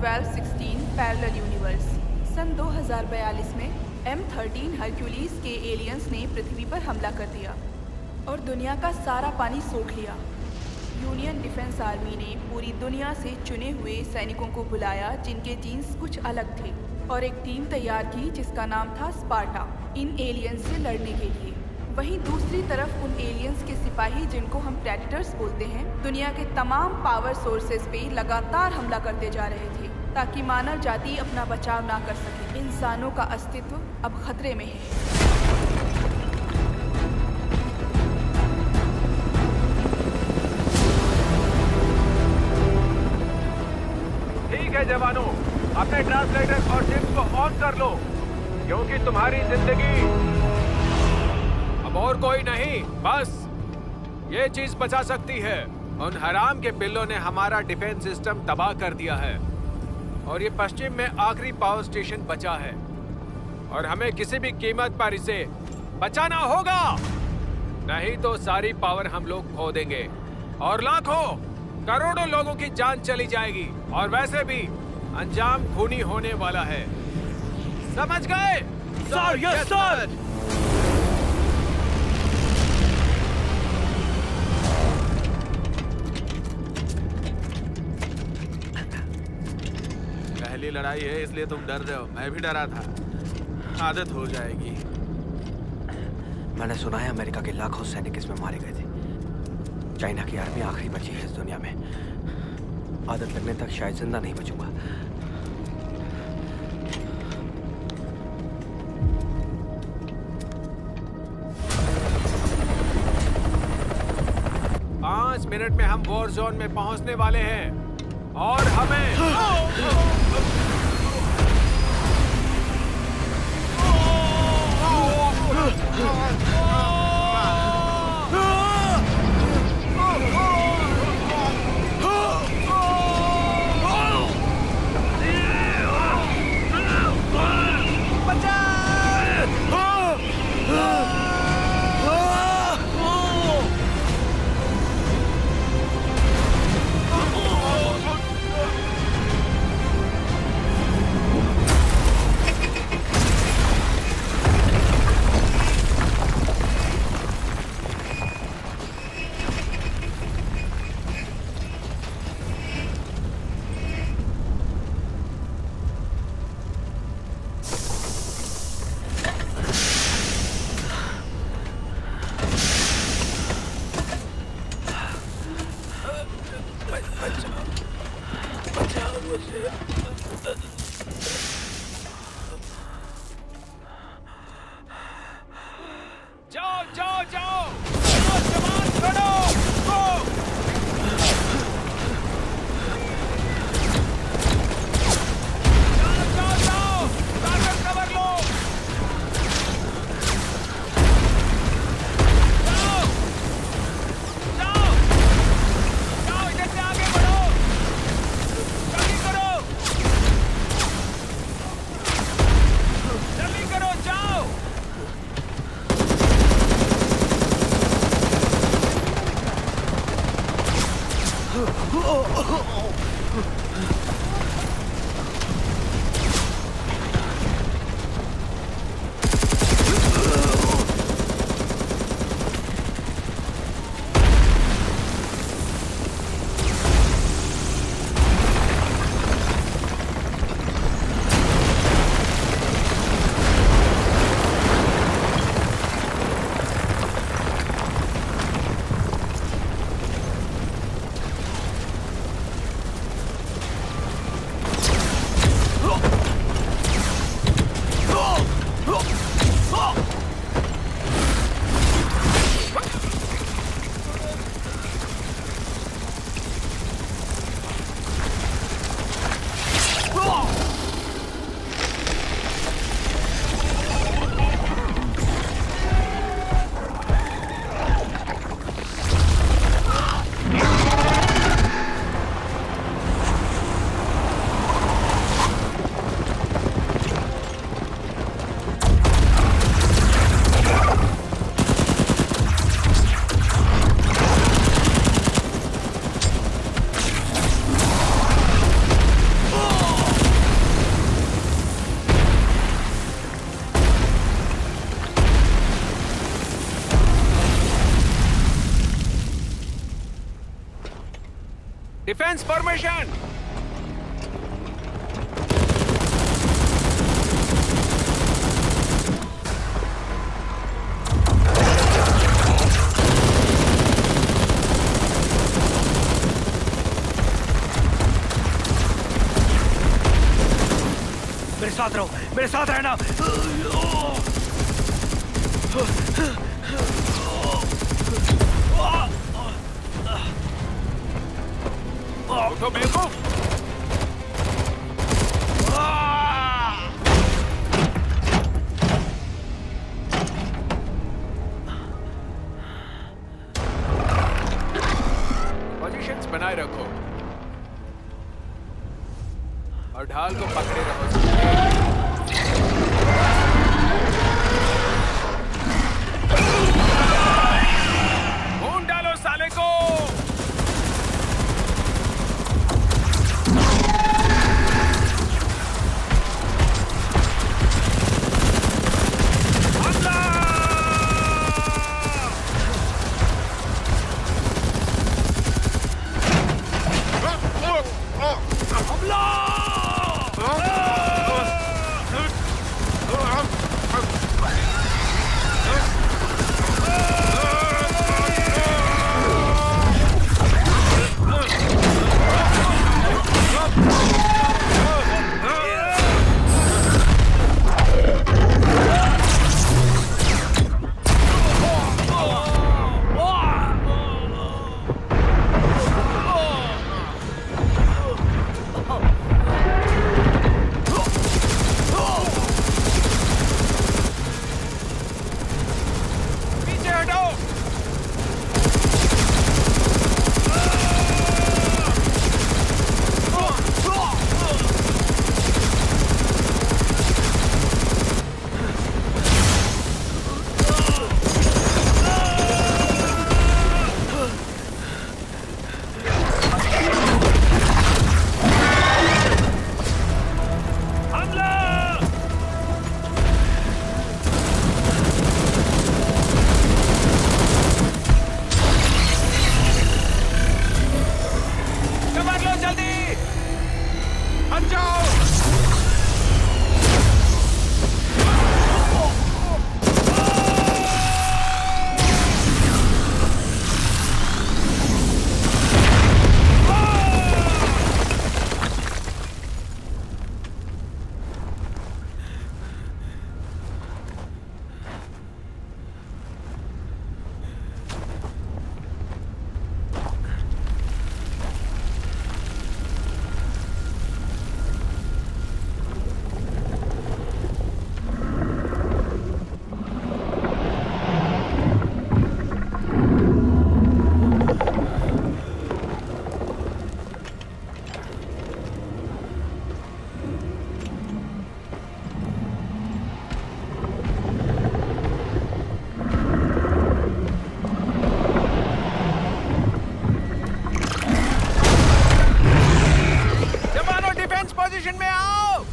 1216 parallel universe. सन 2042 में M13 Hercules के aliens ने पृथ्वी पर हमला कर दिया और दुनिया का सारा पानी सोख लिया। यूनियन डिफेंस आर्मी ने पूरी दुनिया से चुने हुए सैनिकों को बुलाया जिनके जीन्स कुछ अलग थे, और एक टीम तैयार की जिसका नाम था स्पार्टा, इन एलियंस से लड़ने के लिए। वहीं दूसरी तरफ उन एलियंस के सिपाही, जिनको हम प्रेडेटर्स बोलते हैं, दुनिया के तमाम पावर सोर्सेज पे लगातार हमला करते जा रहे थे ताकि मानव जाति अपना बचाव ना कर सके। इंसानों का अस्तित्व अब खतरे में है। ठीक है जवानों, अपने ट्रांसलेटर और चिप्स को ऑन कर लो, क्योंकि तुम्हारी जिंदगी अब और कोई नहीं, बस ये चीज बचा सकती है। उन हराम के पिल्लों ने हमारा डिफेंस सिस्टम तबाह कर दिया है और ये पश्चिम में आखिरी पावर स्टेशन बचा है और हमें किसी भी कीमत पर इसे बचाना होगा, नहीं तो सारी पावर हम लोग खो देंगे और लाखों करोड़ों लोगों की जान चली जाएगी और वैसे भी अंजाम खूनी होने वाला है। समझ गए? Sir, yes sir. पहली लड़ाई है इसलिए तुम डर रहे हो, मैं भी डरा था। आदत हो जाएगी। मैंने सुना है अमेरिका के लाखों सैनिक इसमें मारे गए थे। चाइना की आर्मी आखिरी बची है इस दुनिया में। आदत लगने तक शायद जिंदा नहीं बचूंगा। पाँच मिनट में हम वॉर जोन में पहुंचने वाले हैं और हमें डिफेंस फॉर्मेशन। मेरे साथ रहो, मेरे साथ रहना। उठो बेवकूफ। पोजीशंस बनाए रखो और ढाल को पकड़े रहो। खून डालो साले को। पोजीशन में आओ।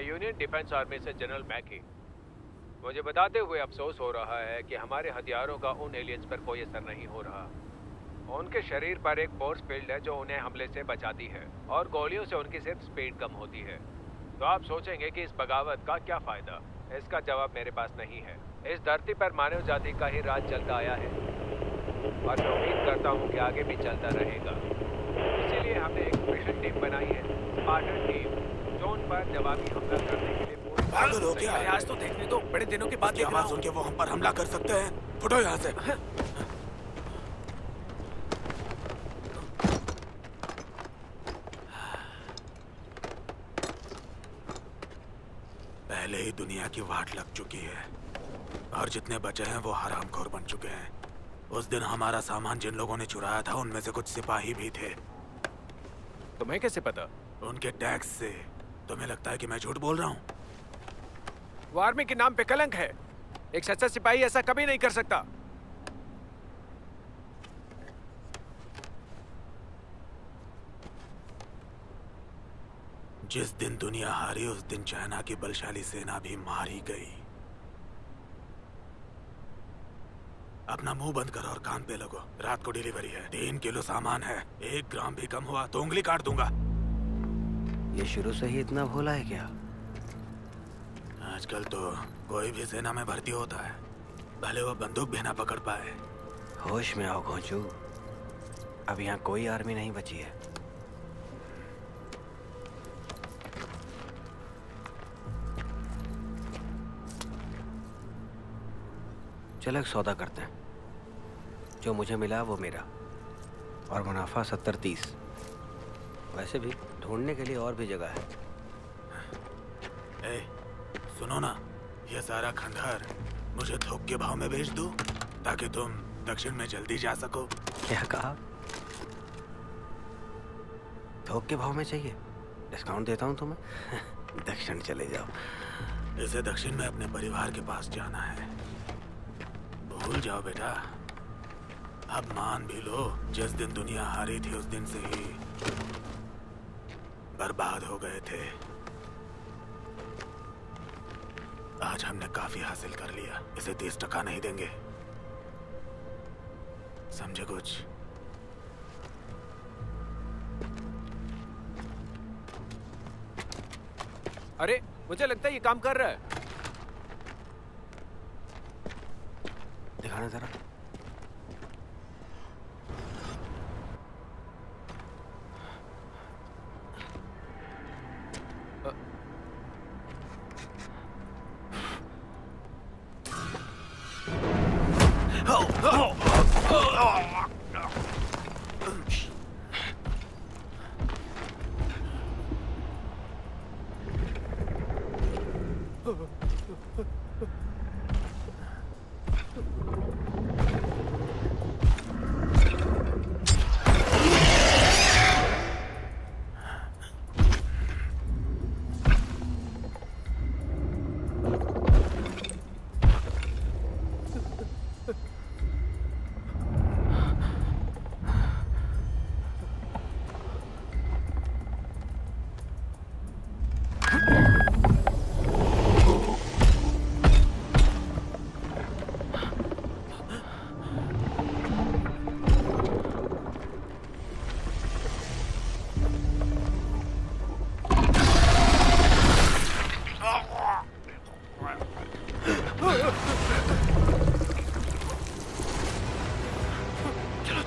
यूनियन डिफेंस आर्मी से जनरल मैकी। मुझे बताते हुए अफसोस हो रहा है कि हमारे हथियारों का उन एलियंस पर कोई असर नहीं हो रहा उनके शरीर पर एक फोर्स फील्ड है जो उन्हें हमले से बचाती है और गोलियों से उनकी सिर्फ स्पीड कम होती है। तो आप सोचेंगे कि इस बगावत का क्या फायदा? इसका जवाब मेरे पास नहीं है। इस धरती पर मानव जाति का ही राज चलता आया है और मैं उम्मीद करता हूँ कि आगे भी चलता रहेगा। इसीलिए हमने एक स्पेशल टीम बनाई है, स्पार्टन टीम, जो उन पर जवाबी हमला करने के लिए पागल हो क्या? आज तो देखने दो, बड़े दिनों के बाद की आवाज सुन के वो हम पर हमला कर सकते हैं। फुटो यहाँ से। पहले ही दुनिया की वाट लग चुकी है और जितने बचे हैं वो हरामखोर बन चुके हैं। उस दिन हमारा सामान जिन लोगों ने चुराया था उनमें से कुछ सिपाही भी थे। तुम्हें कैसे पता? उनके टैक्स से। तुम्हें लगता है कि मैं झूठ बोल रहा हूँ? वो आर्मी के नाम पे कलंक है। एक सच्चा सिपाही ऐसा कभी नहीं कर सकता। जिस दिन दुनिया हारी उस दिन चाइना की बलशाली सेना भी मारी गई। अपना मुंह बंद करो और कान पे लगो। रात को डिलीवरी है। 3 किलो सामान है। 1 ग्राम भी कम हुआ तो उंगली काट दूंगा। ये शुरू से ही इतना भोला है क्या? आजकल तो कोई भी सेना में भर्ती होता है, भले वो बंदूक भी ना पकड़ पाए। होश में आओ घोंचू, अब यहाँ कोई आर्मी नहीं बची है। चलो एक सौदा करते हैं। जो मुझे मिला वो मेरा, और मुनाफा 70-30। वैसे भी ढूंढने के लिए और भी जगह है। ए, सुनो ना, ये सारा खंडहर मुझे थोक के भाव में बेच दो ताकि तुम दक्षिण में जल्दी जा सको। क्या कहा? थोक के भाव में चाहिए? डिस्काउंट देता हूँ तुम्हें। दक्षिण चले जाओ। इसे दक्षिण में अपने परिवार के पास जाना है। भूल जाओ बेटा। अब मान भी लो, जिस दिन दुनिया हारी थी उस दिन से ही बर्बाद हो गए थे। आज हमने काफी हासिल कर लिया। इसे 30% नहीं देंगे, समझे कुछ? अरे मुझे लगता है ये काम कर रहा है। दिखाना जरा।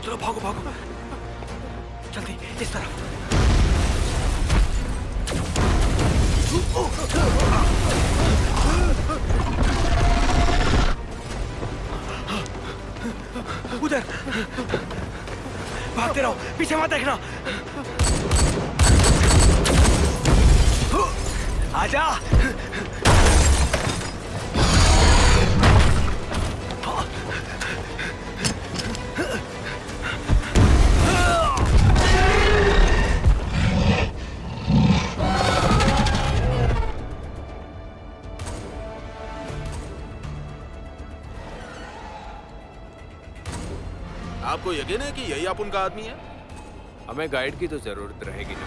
चलो भागो भागो, जल्दी इस तरफ। उधर भागते रहो, पीछे मत देखना। आजा। आपको यकीन है कि यही आप उनका आदमी है? हमें गाइड की तो जरूरत रहेगी ना।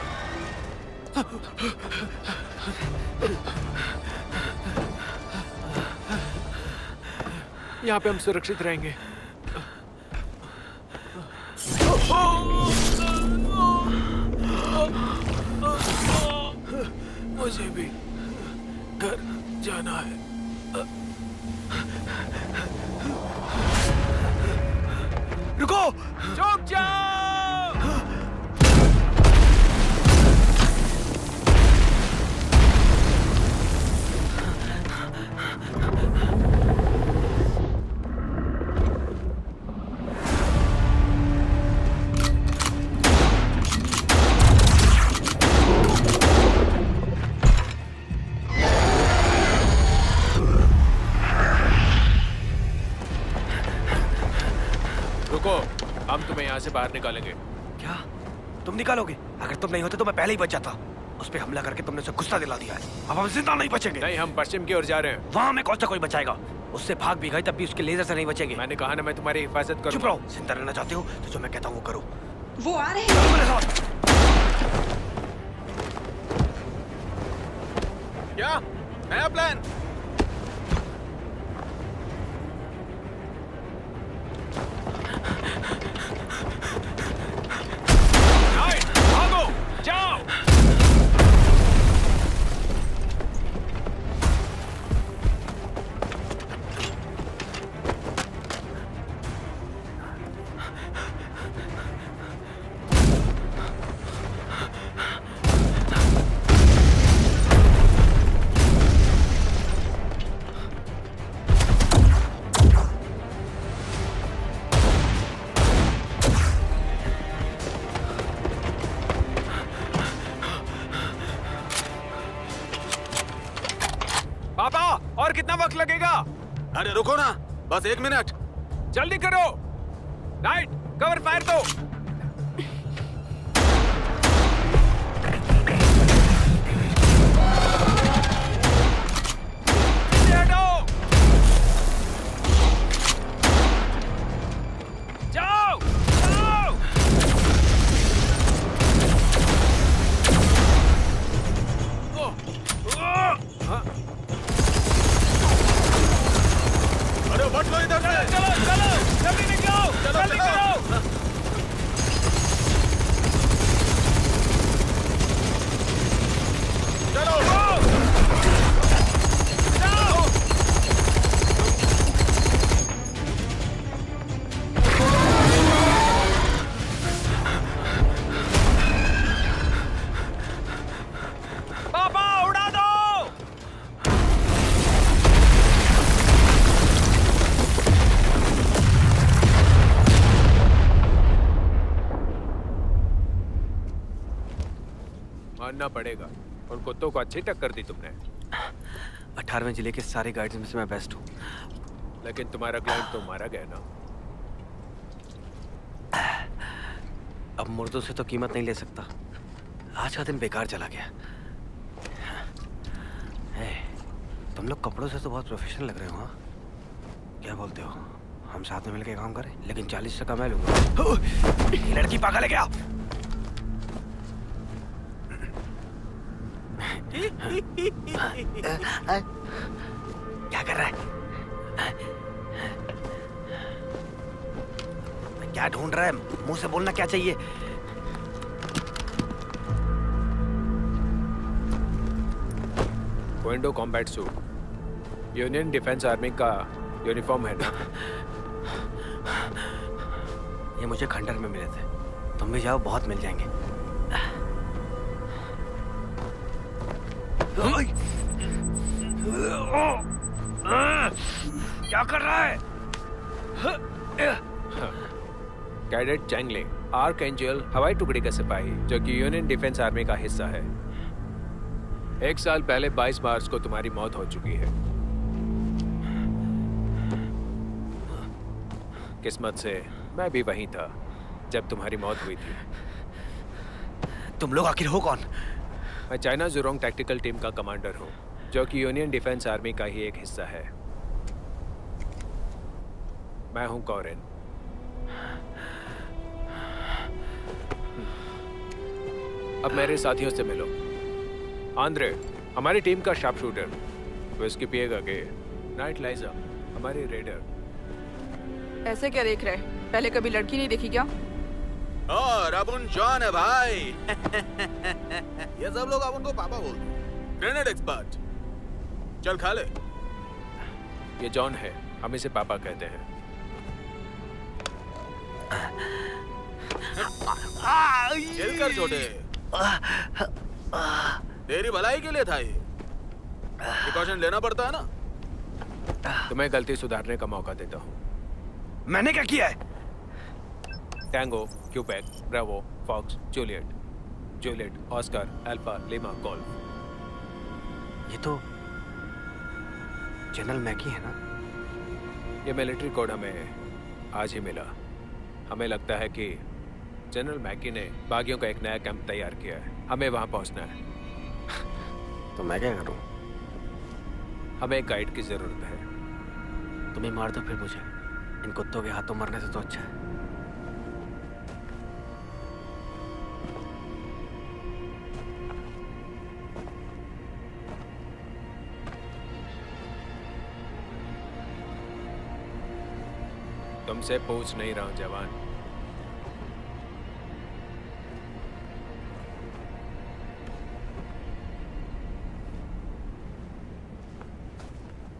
यहाँ पे हम सुरक्षित रहेंगे। मुझे भी घर जाना है। रुको! चुप जाओ! हम तुम्हें यहाँ से बाहर निकालेंगे। क्या? तुम निकालोगे? अगर तुम नहीं होते तो मैं पहले ही बच जाता। उस पे हमला करके तुमने उसे गुस्सा दिला दिया है। अब हम जिंदा नहीं बचेंगे। नहीं, हम पश्चिम की ओर जा रहे हैं। वहाँ हमें कौन सा कोई बचाएगा? उससे भाग भी गए तब भी उसके लेजर से नहीं बचेंगे। मैंने कहा ना, मैं तुम्हारी हिफाजत करूंगा। चुप रहो। जिंदा रहना चाहते हो तो जो मैं कहता हूँ वो करो। वो आ रहे चलो मेरे साथ। क्या नया प्लान? भागो, जाओ। पापा, और कितना वक्त लगेगा? अरे रुको ना, बस 1 मिनट। जल्दी करो। नाइट, कवर फायर दो। जाओ, जाओ। अरे बच लो इधर से। चलो, चलो, जल्दी निकलो, जल्दी करो। चलो। जाओ। पापा, उड़ा दो। मानना पड़ेगा, उन कुत्तों को अच्छी टक्कर दी तुमने। 18वें जिले के सारे गाइड्स में से मैं बेस्ट हूँ। लेकिन तुम्हारा क्लाइंट तो मारा गया ना। अब मुर्दों से तो कीमत नहीं ले सकता। आज का दिन बेकार चला गया। तुम लोग कपड़ों से तो बहुत प्रोफेशनल लग रहे हो। हाँ, क्या बोलते हो? हम साथ में मिलकर काम करें, लेकिन 40 मैं लूंगा। ये लड़की पागल है क्या? क्या कर रहा है? क्या ढूंढ रहा है? मुंह से बोलना क्या चाहिए? कोएंडो combat suit, union defence army का यूनिफॉर्म है ना? ये मुझे खंडर में मिले थे। तुम भी जाओ, बहुत मिल जाएंगे। क्या कर रहा है? कैडेट चैंगले, आर्क एंजल हवाई टुकड़ी का सिपाही, जो कि यूनियन डिफेंस आर्मी का हिस्सा है। 1 साल पहले 22 मार्च को तुम्हारी मौत हो चुकी है। किस्मत से मैं भी वहीं था जब तुम्हारी मौत हुई थी। तुम लोग आखिर हो कौन? मैं चाइना जुरोंग टैक्टिकल टीम का कमांडर हूँ, जो कि यूनियन डिफेंस आर्मी का ही एक हिस्सा है। मैं हूँ कॉरेन। अब मेरे साथियों से मिलो। आंद्रे, हमारी टीम का शार्प शूटर। विस्की पिएगा के? नाइट लाइजा, हमारी रेडर। ऐसे क्या देख रहे? पहले कभी लड़की नहीं देखी क्या? और अब उन जॉन है भाई। ये सब लोग अब उनको पापा बोलते हैं। Grenade expert. चल खा ले। ये जॉन है, हम इसे पापा कहते हैं। चल कर छोटे। तेरी भलाई के लिए था ये। प्रिकॉशन लेना पड़ता है ना। तुम्हें गलती सुधारने का मौका देता हूँ। मैंने क्या किया है? Tango, quebec, bravo, fox, juliet, oscar, alpha, lima, golf. ये तो जनरल मैकी है ना? ये मिलिट्री कोड हमें आज ही मिला। हमें लगता है कि जनरल मैकी ने बागियों का एक नया कैंप तैयार किया है। हमें वहां पहुंचना है। तो मैं क्या करूं? हमें एक गाइड की जरूरत है। तुम्हें मार दो फिर मुझे। इन कुत्तों के हाथों मरने से तो अच्छा है। तुमसे पूछ नहीं रहा हूं जवान।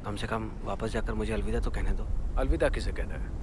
कम से कम वापस जाकर मुझे अलविदा तो कहने दो। अलविदा किसे कहना है?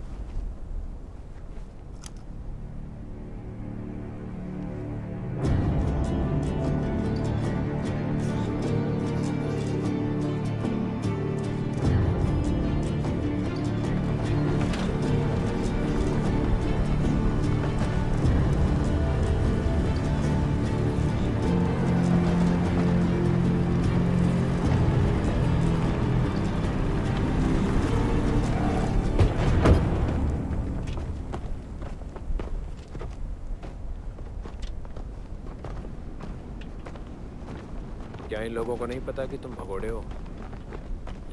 क्या इन लोगों को नहीं पता कि तुम भगोड़े हो?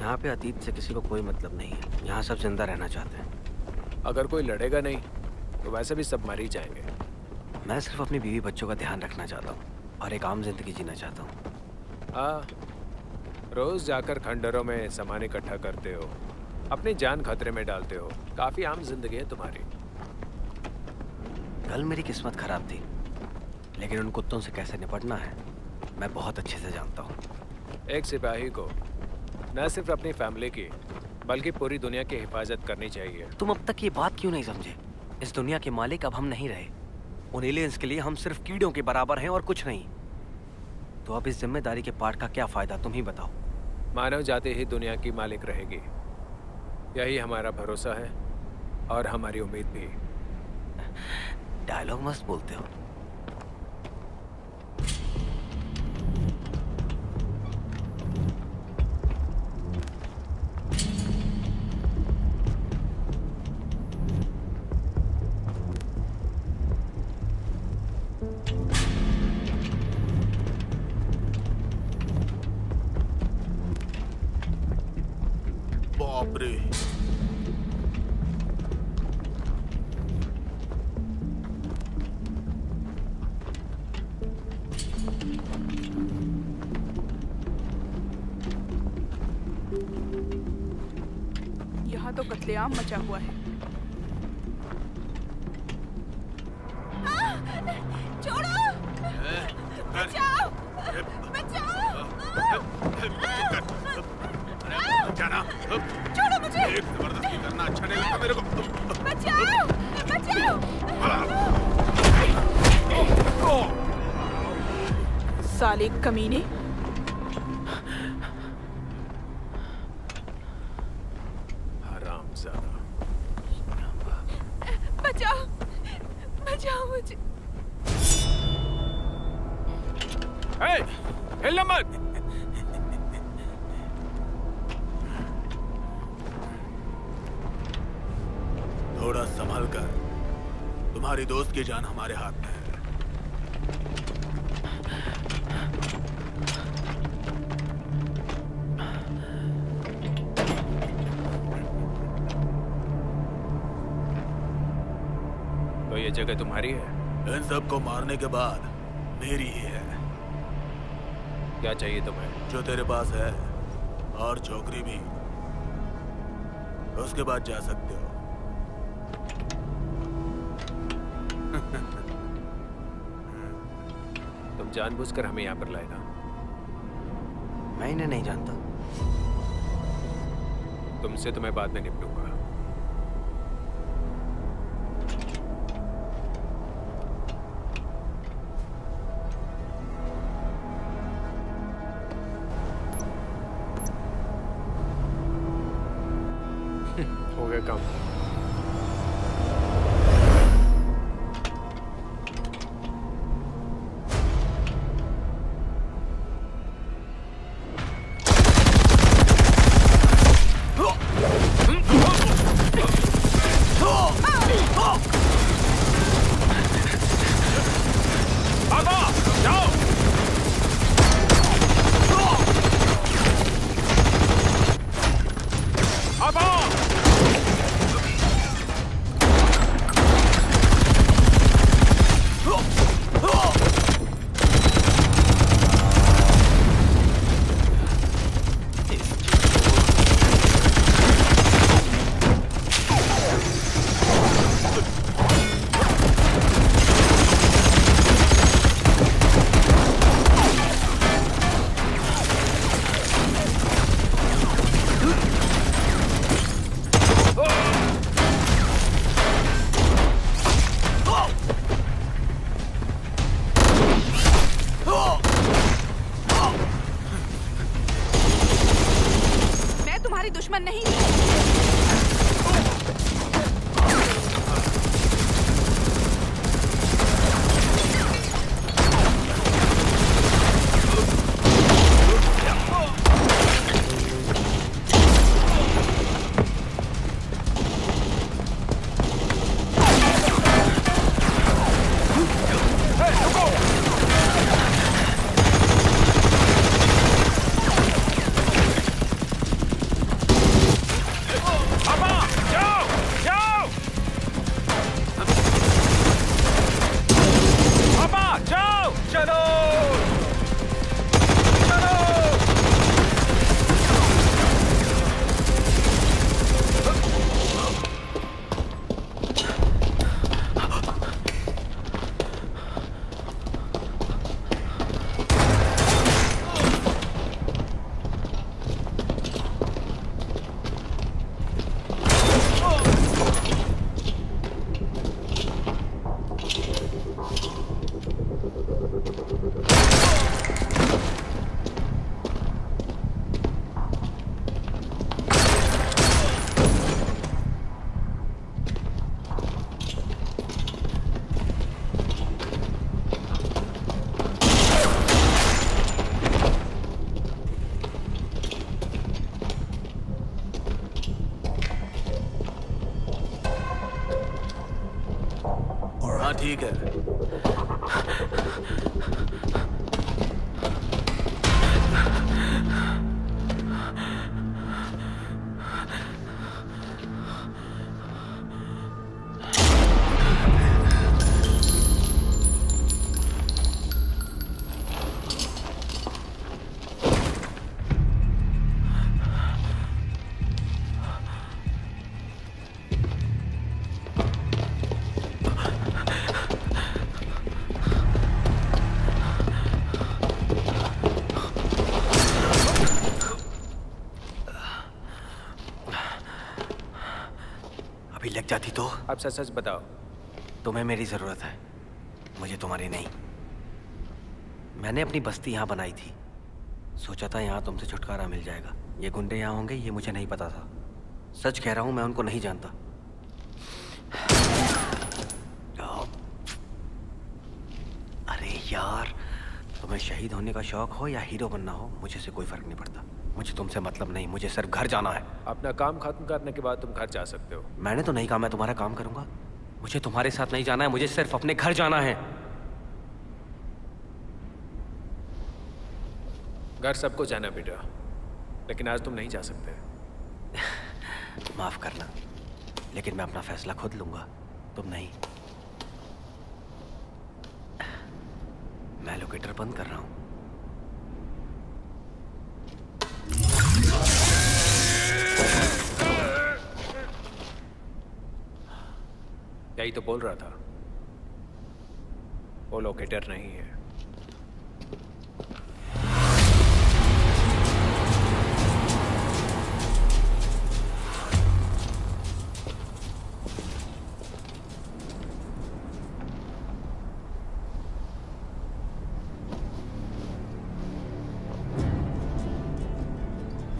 यहाँ पे अतीत से किसी को कोई मतलब नहीं है। यहाँ सब जिंदा रहना चाहते हैं। अगर कोई लड़ेगा नहीं तो वैसे भी सब मर ही जाएंगे। मैं सिर्फ अपनी बीवी बच्चों का ध्यान रखना चाहता हूँ और एक आम जिंदगी जीना चाहता हूँ। हाँ, रोज जाकर खंडरों में सामान इकट्ठा करते हो, अपनी जान खतरे में डालते हो। काफी आम जिंदगी है तुम्हारी। कल मेरी किस्मत खराब थी, लेकिन उन कुत्तों से कैसे निपटना है मैं बहुत अच्छे से जानता हूँ। एक सिपाही को न सिर्फ अपनी फैमिली की बल्कि पूरी दुनिया की हिफाजत करनी चाहिए। तुम अब तक ये बात क्यों नहीं समझे? इस दुनिया के मालिक अब हम नहीं रहे। उन एलियंस के लिए हम सिर्फ कीड़ों के बराबर हैं और कुछ नहीं। तो अब इस जिम्मेदारी के पार्ट का क्या फायदा, तुम ही बताओ। मानव जाति ही दुनिया की मालिक रहेगी, यही हमारा भरोसा है और हमारी उम्मीद भी। डायलॉग मस्त बोलते हो। बाप रे। यहाँ तो कत्लेआम मचा हुआ है। छोड़ो! बचाओ! बचाओ! जाना। छोड़ो मुझे! जबरदस्ती करना अच्छा नहीं लगता मेरे को। बचाओ! बचाओ! साले कमीने! हरामजादा! बचाओ! बचाओ मुझे! हे! हिलना मत! थोड़ा संभल कर। तुम्हारी दोस्त की जान हमारे हाथ में है। तो ये जगह तुम्हारी है? इन सबको मारने के बाद मेरी ही है। क्या चाहिए तुम्हें? जो तेरे पास है और छोकरी भी, उसके बाद जा सकते हो। जानबूझकर हमें यहाँ पर लाए ना? मैं इन्हें नहीं जानता। तुमसे तो मैं बाद में निपटूंगा। हो गया काम। दुश्मन नहीं। ठीक है। लग जाती तो? अब सच सच बताओ। तुम्हें मेरी जरूरत है, मुझे तुम्हारी नहीं। मैंने अपनी बस्ती यहाँ बनाई थी, सोचा था यहाँ तुमसे छुटकारा मिल जाएगा। ये गुंडे यहाँ होंगे ये मुझे नहीं पता था। सच कह रहा हूँ, मैं उनको नहीं जानता। अरे यार, तुम्हें शहीद होने का शौक हो या हीरो बनना हो, मुझे से कोई फर्क नहीं पड़ता। मुझे तुमसे मतलब नहीं, मुझे सिर्फ घर जाना है। अपना काम खत्म करने के बाद तुम घर जा सकते हो। मैंने तो नहीं कहा मैं तुम्हारा काम करूंगा। मुझे तुम्हारे साथ नहीं जाना है, मुझे सिर्फ अपने घर जाना है। घर सबको जाना बेटा, लेकिन आज तुम नहीं जा सकते। माफ करना, लेकिन मैं अपना फैसला खुद लूंगा, तुम नहीं। मैं लोकेटर बंद कर रहा हूं। यही तो बोल रहा था, वो लोकेटर नहीं है,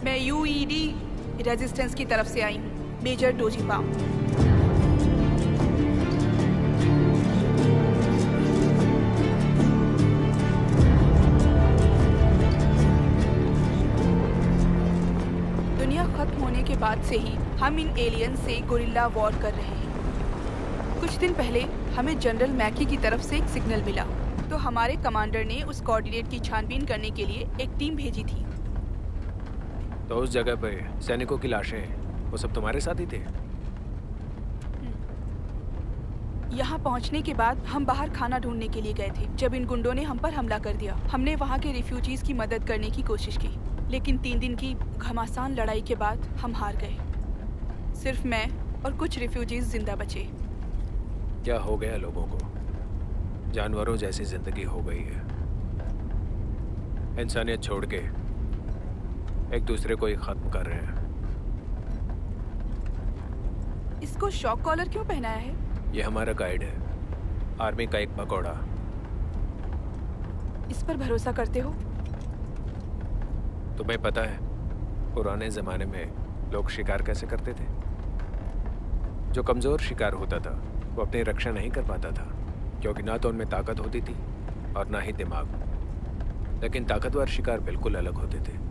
मैं यूईडी रेजिस्टेंस की तरफ से आई हूँ, मेजर डोजी पाम। दुनिया खत्म होने के बाद से ही हम इन एलियन से गुरिल्ला वॉर कर रहे हैं। कुछ दिन पहले हमें जनरल मैकी की तरफ से एक सिग्नल मिला, तो हमारे कमांडर ने उस कोऑर्डिनेट की छानबीन करने के लिए एक टीम भेजी थी। तो उस जगह पे सैनिकों की लाशें, वो सब तुम्हारे साथ ही थे? यहाँ पहुँचने के बाद हम बाहर खाना ढूंढने के लिए गए थे जब इन गुंडों ने हम पर हमला कर दिया। हमने वहाँ के रिफ्यूजीज की मदद करने की कोशिश की, लेकिन 3 दिन की घमासान लड़ाई के बाद हम हार गए। सिर्फ मैं और कुछ रिफ्यूजीज जिंदा बचे। क्या हो गया लोगों को? जानवरों जैसी जिंदगी हो गई है। इंसानियत छोड़ के एक दूसरे को ही खत्म कर रहे हैं। इसको शॉक कॉलर क्यों पहनाया है? ये हमारा गाइड है, आर्मी का एक पकौड़ा। इस पर भरोसा करते हो? तुम्हें पता है पुराने जमाने में लोग शिकार कैसे करते थे? जो कमजोर शिकार होता था वो अपनी रक्षा नहीं कर पाता था, क्योंकि ना तो उनमें ताकत होती थी और ना ही दिमाग। लेकिन ताकतवर शिकार बिल्कुल अलग होते थे।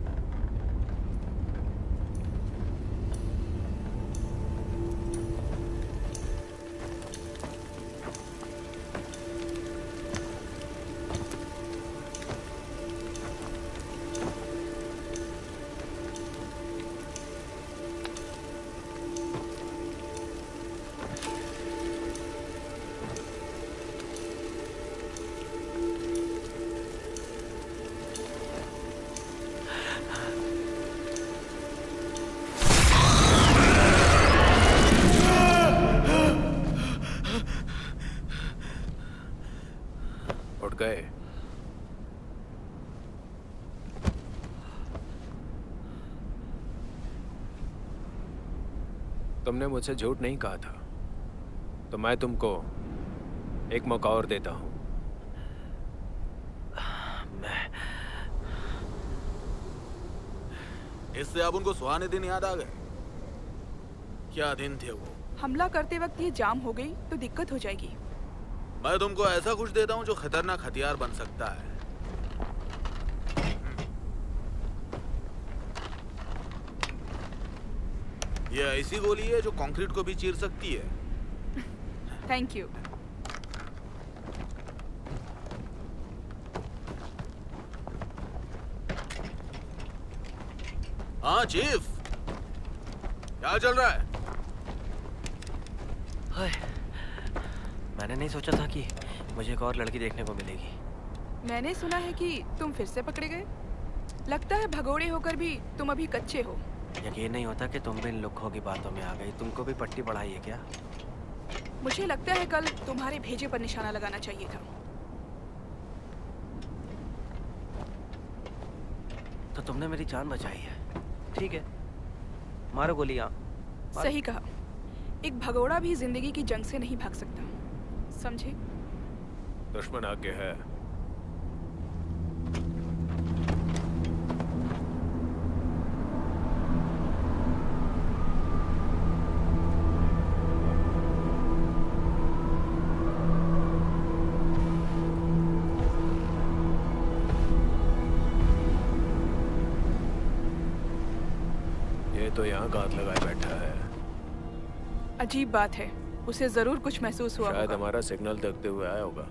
उठ गए? तुमने मुझसे झूठ नहीं कहा था, तो मैं तुमको एक मौका और देता हूं। इससे अब उनको सुहाने दिन याद आ गए। क्या दिन थे वो? हमला करते वक्त ये जाम हो गई तो दिक्कत हो जाएगी। मैं तुमको ऐसा कुछ देता हूँ जो खतरनाक हथियार बन सकता है। ये ऐसी गोली है जो कंक्रीट को भी चीर सकती है। Thank you. हाँ चीफ, क्या चल रहा है? हाय, मैंने नहीं सोचा था कि मुझे एक और लड़की देखने को मिलेगी। मैंने सुना है कि तुम फिर से पकड़े गए। लगता है भगोड़े होकर भी तुम अभी कच्चे हो। यकीन नहीं होता कि तुम भी इन लोगों की बातों में आ गई। तुमको भी पट्टी पढ़ाई है क्या? मुझे लगता है कल तुम्हारे भेजे पर निशाना लगाना चाहिए था। तो तुमने मेरी जान बचाई है। ठीक है, मारो गोलियां। सही कहा। एक भगोड़ा भी जिंदगी की जंग से नहीं भाग सकता, समझे? दुश्मन आगे है। ये तो यहाँ गांठ लगाए बैठा है। अजीब बात है, उसे जरूर कुछ महसूस हुआ शायद होगा। हमारा सिग्नल देखते हुए आया होगा।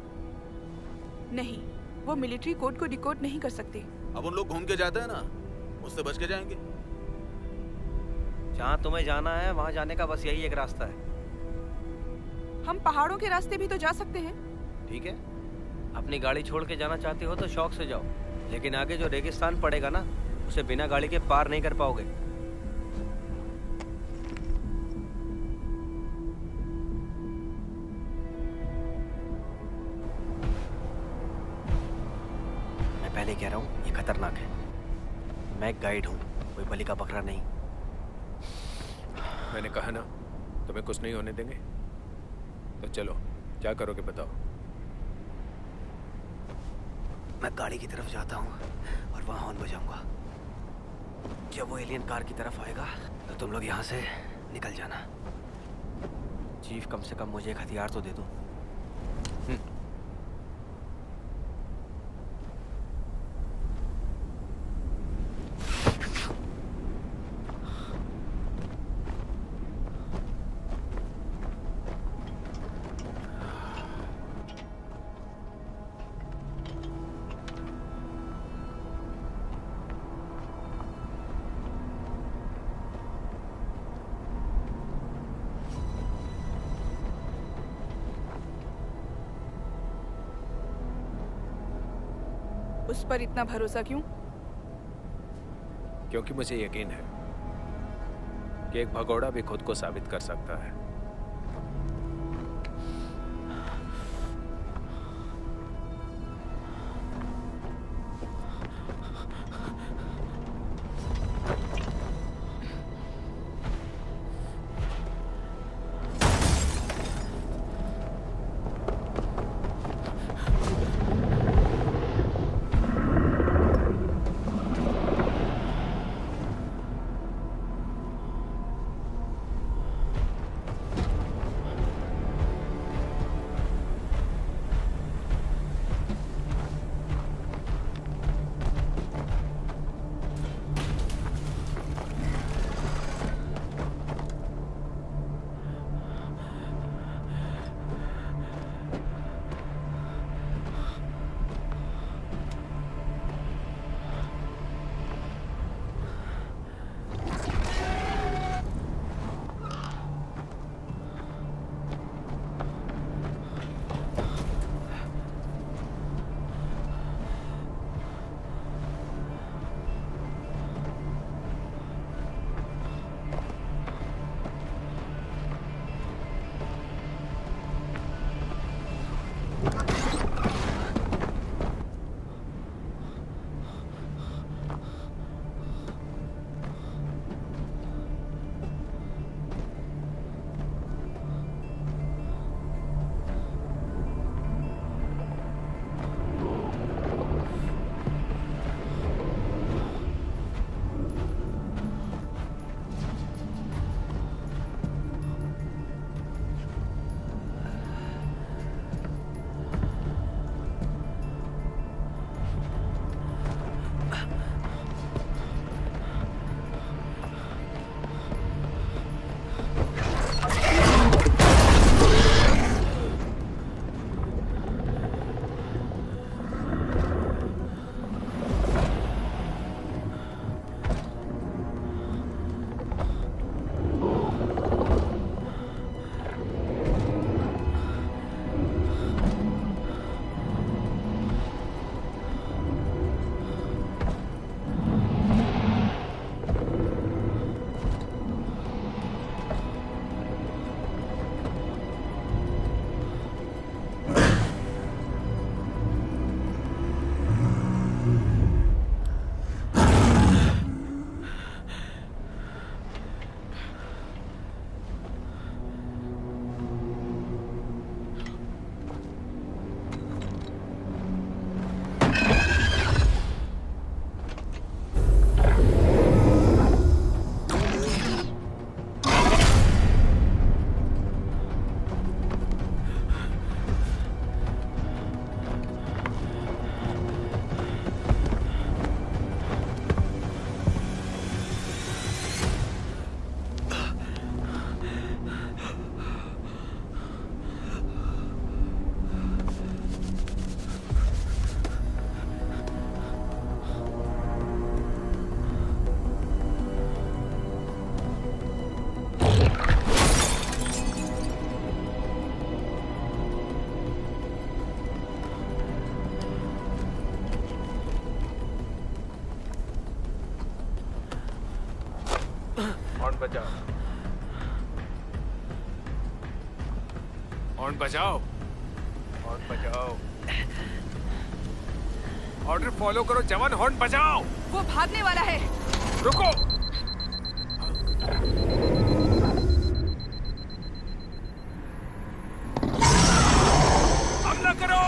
नहीं, वो मिलिट्री कोड को डिकोड नहीं कर सकते। अब उन लोग घूम के जाते हैं ना, उससे बच के जाएंगे। जहाँ तुम्हें जाना है वहाँ जाने का बस यही एक रास्ता है। हम पहाड़ों के रास्ते भी तो जा सकते हैं। ठीक है, अपनी गाड़ी छोड़ के जाना चाहते हो तो शौक से जाओ, लेकिन आगे जो रेगिस्तान पड़ेगा ना, उसे बिना गाड़ी के पार नहीं कर पाओगे। मैं पहले कह रहा हूँ, ये खतरनाक है। मैं एक गाइड हूँ, कोई बलि का बकरा नहीं। मैंने कहा ना, तुम्हें कुछ नहीं होने देंगे। तो चलो, क्या करोगे बताओ। मैं गाड़ी की तरफ जाता हूँ और वहाँ हॉर्न बजाऊंगा। जब वो एलियन कार की तरफ आएगा तो तुम लोग यहाँ से निकल जाना। चीफ, कम से कम मुझे एक हथियार तो दे दो। उस पर इतना भरोसा क्यों? क्योंकि मुझे यकीन है कि एक भगोड़ा भी खुद को साबित कर सकता है। बचाओ, हॉर्न बजाओ, हॉर्न बजाओ। ऑर्डर फॉलो करो जवान, हॉर्न बजाओ। वो भागने वाला है। रुको। हमला करो।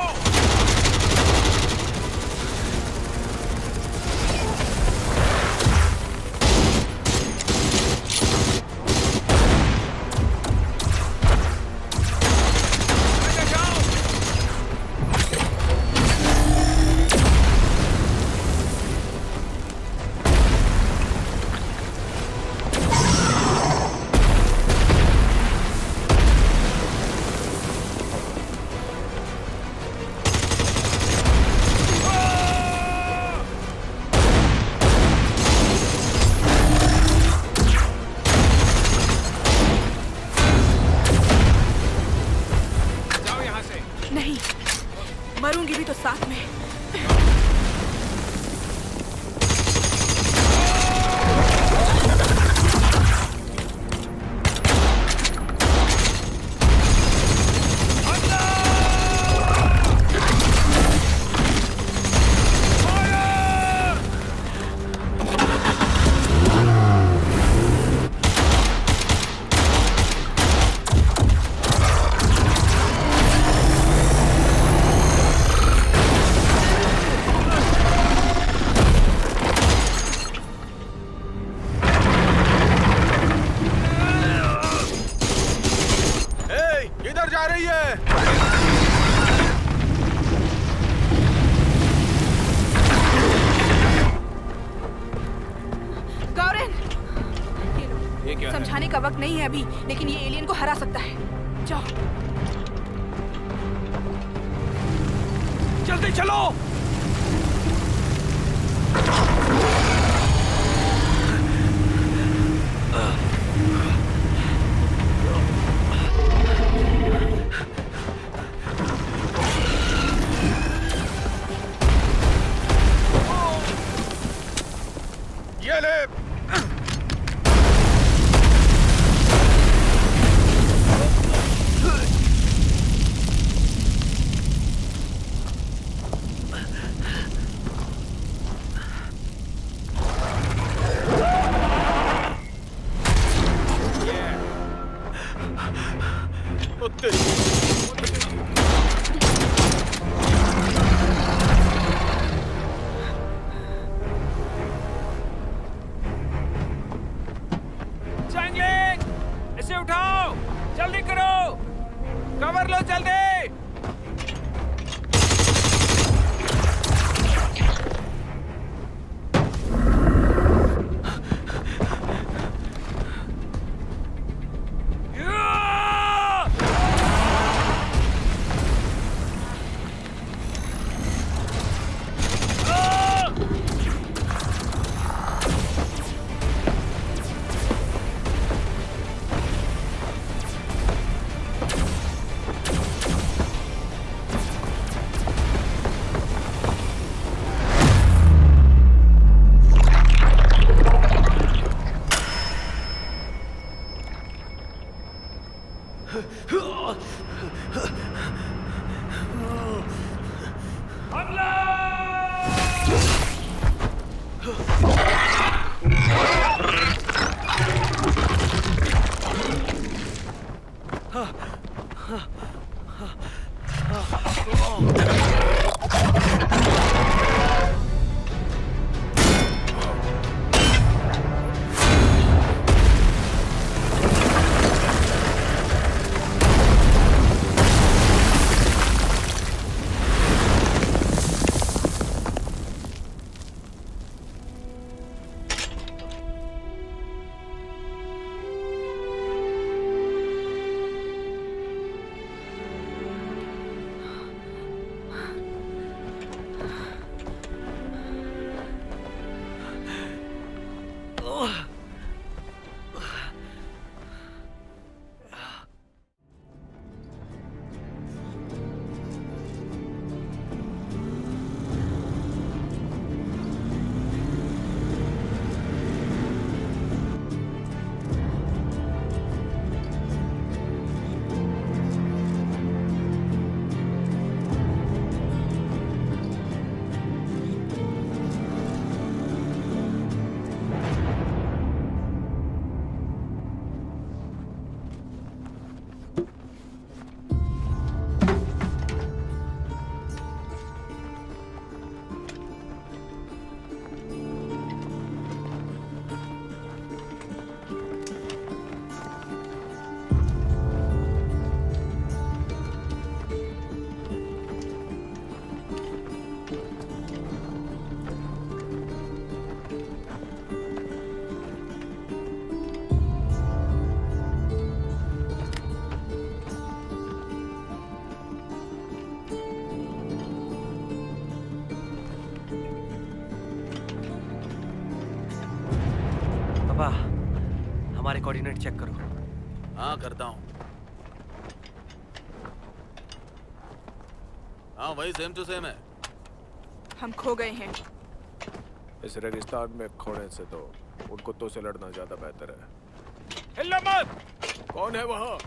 ये क्या है? समझाने का वक्त नहीं है अभी, लेकिन ये एलियन को हरा सकता है। जाओ। जल्दी चलो। ये ले। चैंगलिंग, इसे उठाओ, जल्दी करो, कवर लो जल्दी। पापा, हमारे कोऑर्डिनेट चेक करो। हाँ करता हूँ। हाँ वही सेम टू सेम है। हम खो गए हैं। इस रेगिस्तान में खोने से तो उन कुत्तों से लड़ना ज्यादा बेहतर है। हिलना मत। कौन है वहाँ?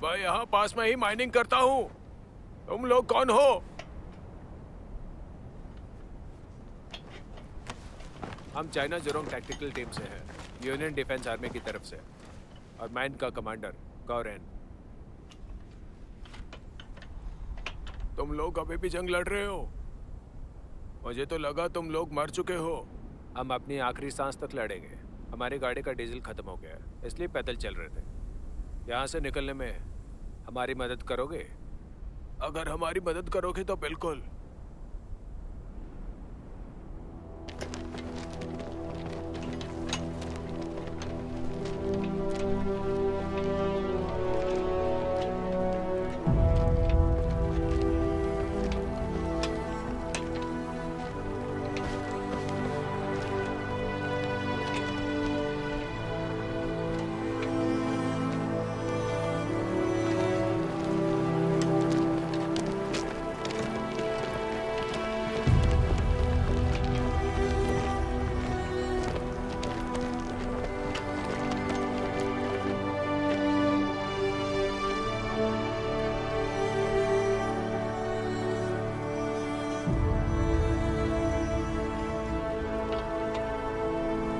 मैं यहाँ पास में ही माइनिंग करता हूँ। तुम लोग कौन हो? हम चाइना जोरोंग टैक्टिकल टीम से हैं, यूनियन डिफेंस आर्मी की तरफ से, और मैं इनका कमांडर गौरेन। तुम लोग अभी भी जंग लड़ रहे हो? मुझे तो लगा तुम लोग मर चुके हो। हम अपनी आखिरी सांस तक लड़ेंगे। हमारी गाड़ी का डीजल खत्म हो गया, इसलिए पैदल चल रहे थे। यहाँ से निकलने में हमारी मदद करोगे? अगर हमारी मदद करोगे तो बिल्कुल।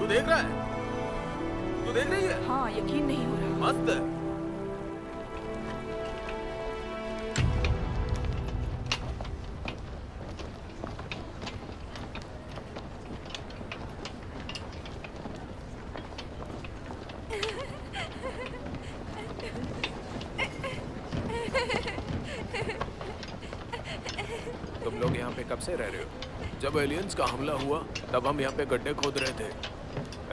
तू देख रहा है? तू देख रही है? हाँ, यकीन नहीं हो रहा। मस्त है। तुम लोग यहाँ पे कब से रह रहे हो? जब एलियंस का हमला हुआ तब हम यहाँ पे गड्ढे खोद रहे थे।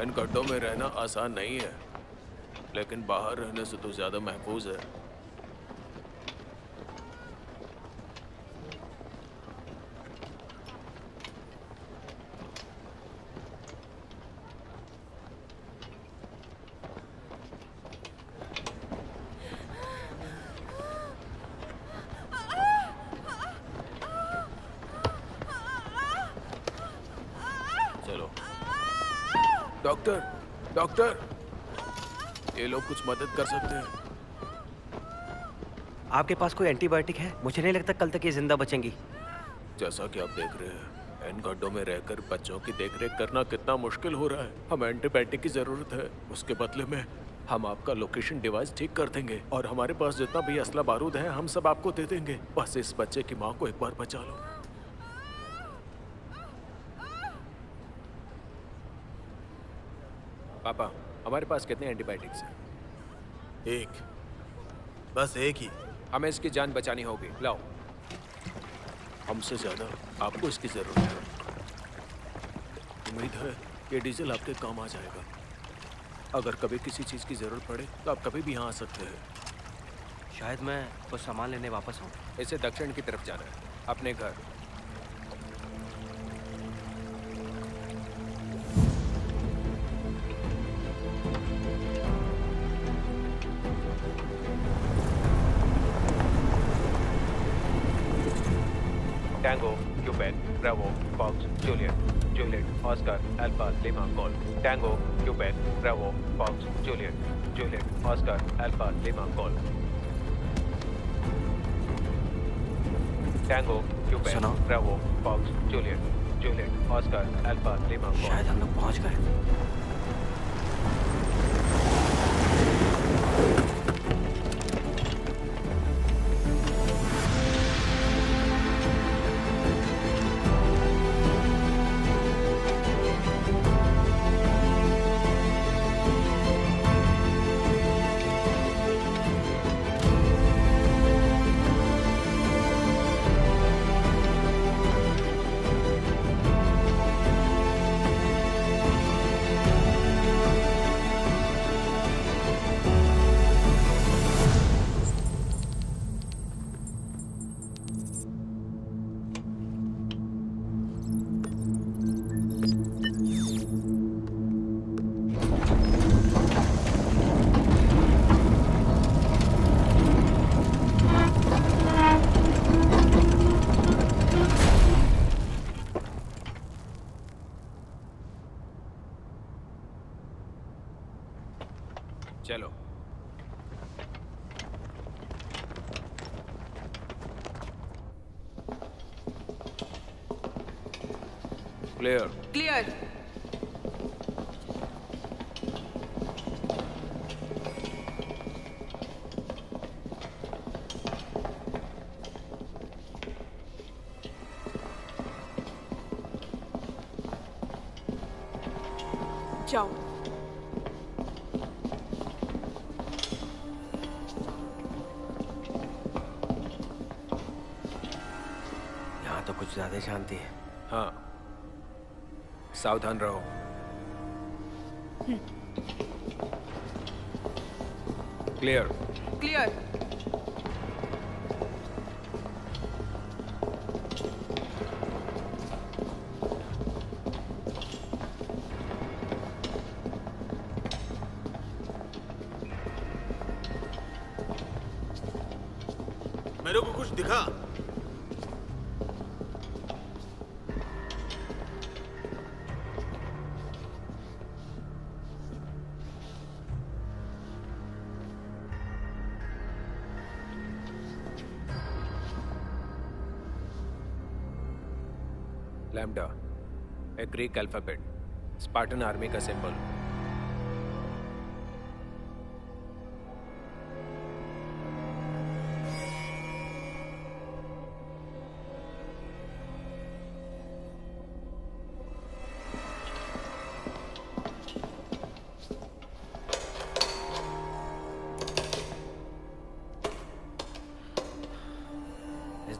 इन गड्ढों में रहना आसान नहीं है, लेकिन बाहर रहने से तो ज्यादा महफूज है। चलो। डॉक्टर, डॉक्टर, ये लोग कुछ मदद कर सकते हैं? आपके पास कोई एंटीबायोटिक है? मुझे नहीं लगता कल तक ये जिंदा बचेंगी। जैसा कि आप देख रहे हैं, इन गड्ढों में रहकर बच्चों की देखरेख करना कितना मुश्किल हो रहा है। हमें एंटीबायोटिक की जरूरत है। उसके बदले में हम आपका लोकेशन डिवाइस ठीक कर देंगे और हमारे पास जितना भी असला बारूद है हम सब आपको दे देंगे। बस इस बच्चे की माँ को एक बार बचा लो। पापा, हमारे पास कितने एंटीबायोटिक्स हैं? एक, बस एक ही। हमें इसकी जान बचानी होगी। लाओ। हमसे ज्यादा आपको इसकी जरूरत है। उम्मीद है ये डीजल आपके काम आ जाएगा। अगर कभी किसी चीज की जरूरत पड़े तो आप कभी भी यहाँ आ सकते हैं। शायद मैं कुछ सामान लेने वापस आऊँ। इसे दक्षिण की तरफ जाना है, अपने घर। Tango, Quebec, Bravo, Fox, Juliet, Juliet, Oscar, Alpha, Lima, Golf. Tango, Quebec, Bravo, Fox, Juliet, Juliet, Oscar, Alpha, Lima, Golf. Tango, Quebec, सुनो। Bravo, Fox, Juliet, Juliet, Oscar, Alpha, Lima, Golf. शायद हम लोग पहुँच गए। चलो। क्लियर। क्लियर। जाओ। यहाँ तो कुछ ज्यादा शांति है। हाँ, सावधान रहो। क्लियर। क्लियर। मेरे को कुछ दिखा। लैम्डा, एक ग्रीक अल्फाबेट। स्पार्टन आर्मी का सिंबल।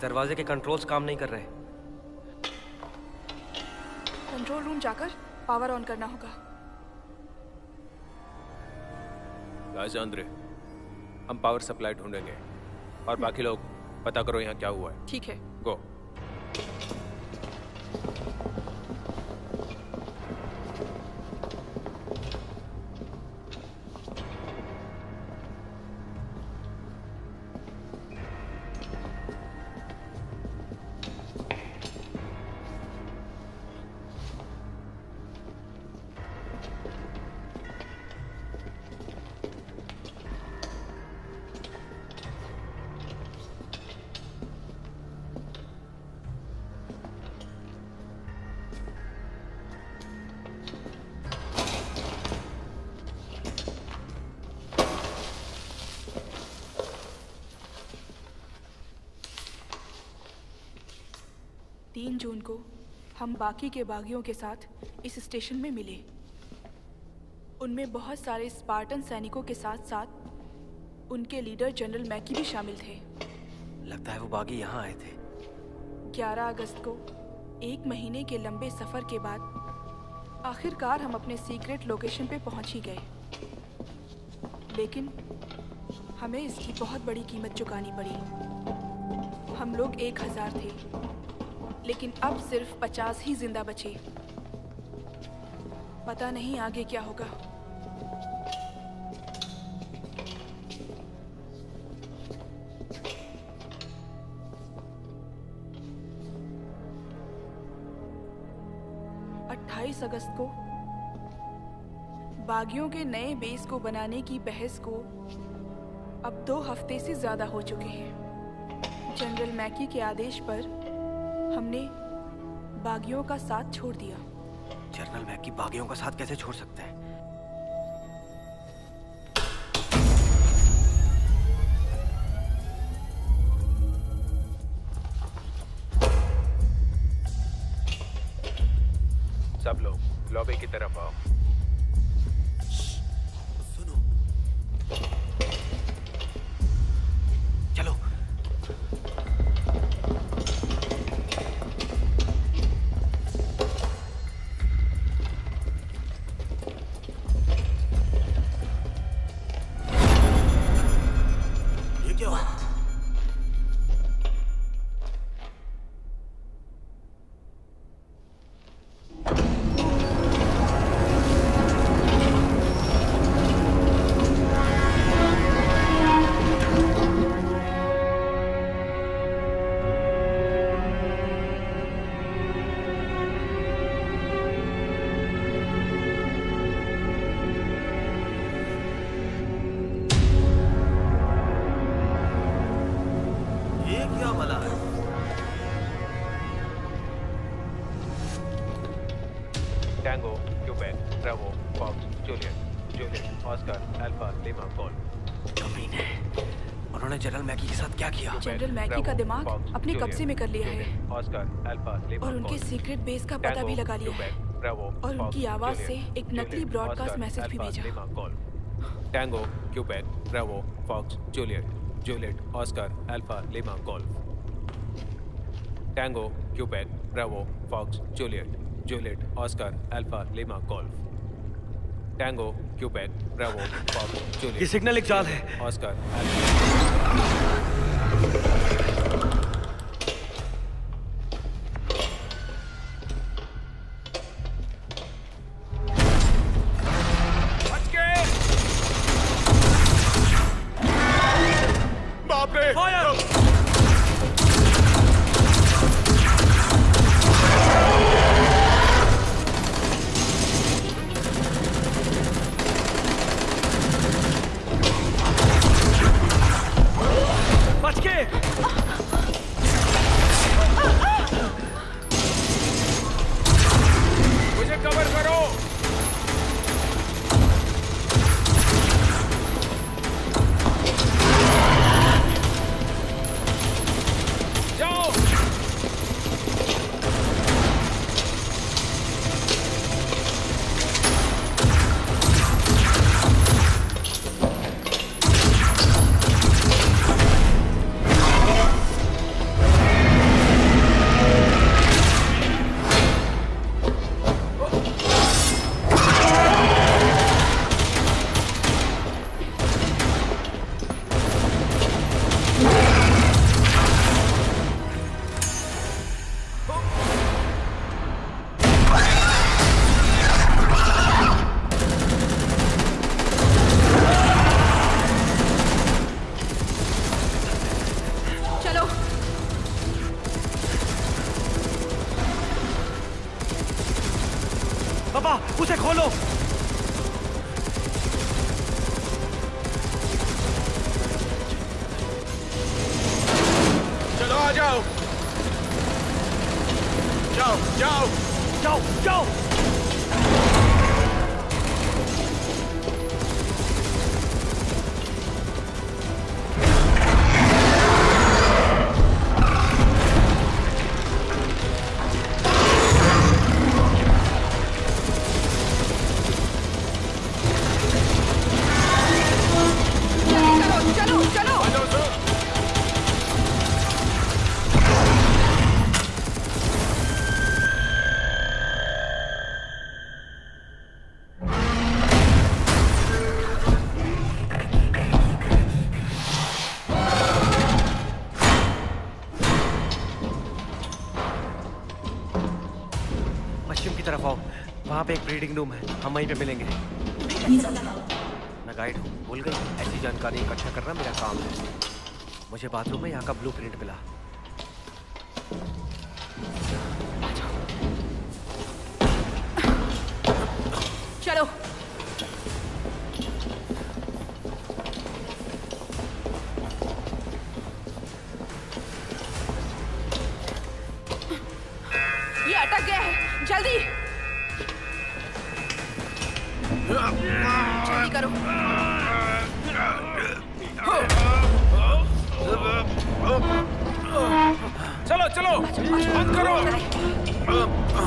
दरवाजे के कंट्रोल्स काम नहीं कर रहे। कंट्रोल रूम जाकर पावर ऑन करना होगा। राजेंद्र, हम पावर सप्लाई ढूंढेंगे और बाकी लोग पता करो यहाँ क्या हुआ है। ठीक है। गो। जून को हम बाकी के बागियों के साथ इस स्टेशन में मिले। उनमें बहुत सारे स्पार्टन सैनिकों के साथ साथ उनके लीडर जनरल मैकी भी शामिल थे। लगता है वो बागी यहाँ आए थे। 11 अगस्त को 1 महीने के लंबे सफर के बाद आखिरकार हम अपने सीक्रेट लोकेशन पे पहुंच ही गए, लेकिन हमें इसकी बहुत बड़ी कीमत चुकानी पड़ी। हम लोग 1000 थे, लेकिन अब सिर्फ 50 ही जिंदा बचे। पता नहीं आगे क्या होगा। अगस्त को बागियों के नए बेस को बनाने की बहस को अब 2 हफ्ते से ज्यादा हो चुके हैं। जनरल मैकी के आदेश पर हमने बागियों का साथ छोड़ दिया। जनरल मैकी बागियों का साथ कैसे छोड़ सकते हैं? सब लोग लॉबी की तरफ आओ। सुनो, चलो। ये क्या हुआ? Tango, quebec, bravo, fox, juliet, oscar, alpha, lima, gold. कमीने, उन्होंने जनरल मैकी के साथ क्या किया? जनरल मैकी का दिमाग अपने कब्जे में कर लिया है ऑस्कर, अल्फा, लिमा, और उनके सीक्रेट बेस का पता भी लगा लिया है और उनकी आवाज से एक नकली ब्रॉडकास्ट मैसेज भी भेजा। Tango, quebec, bravo, fox, juliet, oscar, alpha, lima, gold. Tango, quebec, bravo, fox, juliet, oscar, alpha, lima, golf. Tango, quebec, bravo, fox, juliet. ये सिग्नल एक जाल है। ऑस्कर, बाप रे! बच के! पापा उसे खोलो। चलो आ जाओ, जाओ जाओ जाओ जाओ। चलो चलो चलो। आ जाओ सर। पश्चिम की तरफ आओ, वहाँ पे एक ब्रीडिंग रूम है, हम वहीं पे मिलेंगे। मैं गाइड हूँ, भूल गई? ऐसी जानकारी इकट्ठा करना मेरा काम है। मुझे बाथरूम में यहाँ का ब्लूप्रिंट मिला। चलो। ये अटक गया है, जल्दी जल्दी करो। चलो चलो, बंद करो,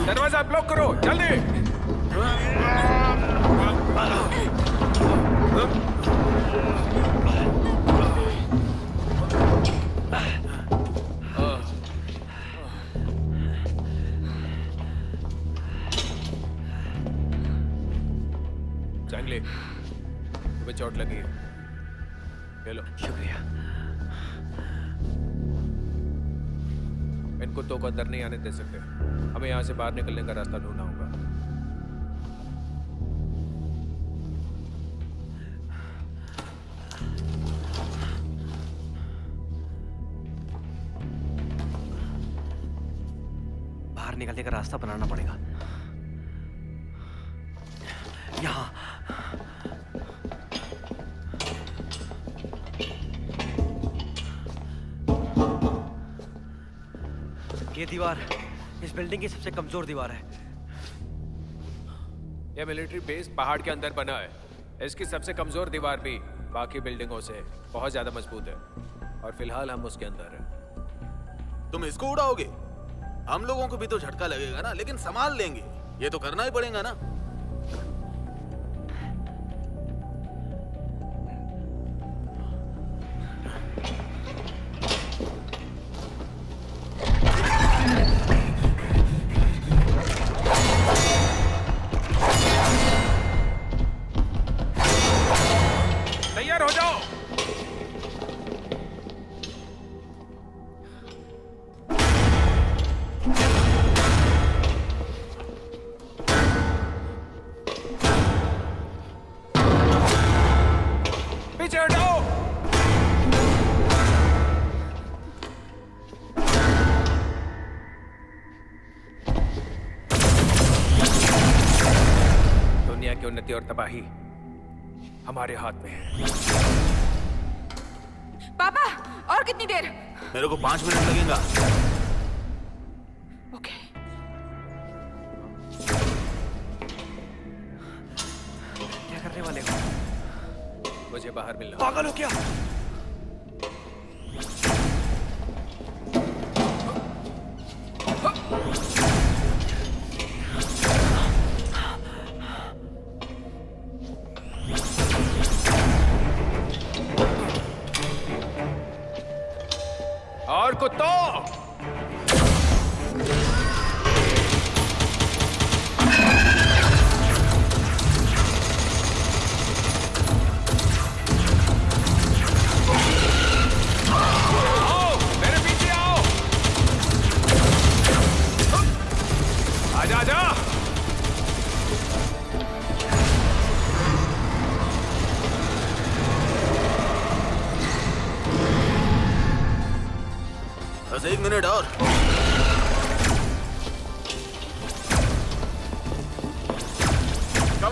दरवाजा ब्लॉक करो, जल्दी। चांगली, तुम्हें चोट लगी है, ले लो। शुक्रिया। इन कुत्तों को अंदर नहीं आने दे सकते, हमें यहाँ से बाहर निकलने का रास्ता ढूंढना होगा। बाहर निकलने का रास्ता बनाना पड़ेगा। यहाँ ये दीवार इस बिल्डिंग की सबसे कमजोर दीवार है। यह मिलिट्री बेस पहाड़ के अंदर बना है। इसकी सबसे कमजोर दीवार भी बाकी बिल्डिंगों से बहुत ज्यादा मजबूत है, और फिलहाल हम उसके अंदर हैं। तुम इसको उड़ाओगे? हम लोगों को भी तो झटका लगेगा ना, लेकिन संभाल लेंगे। ये तो करना ही पड़ेगा ना। तैयार हो जाओ। पीछे हटाओ। दुनिया की उन्नति और तबाही हमारे हाथ में है। पापा, और कितनी देर? मेरे को 5 मिनट लगेगा। ओके। क्या करने वाले हो? मुझे बाहर मिलना। पागल हो क्या? और कुत्तों, आओ, मेरे पीछे आओ। आजा आजा। बस 1 मिनट और।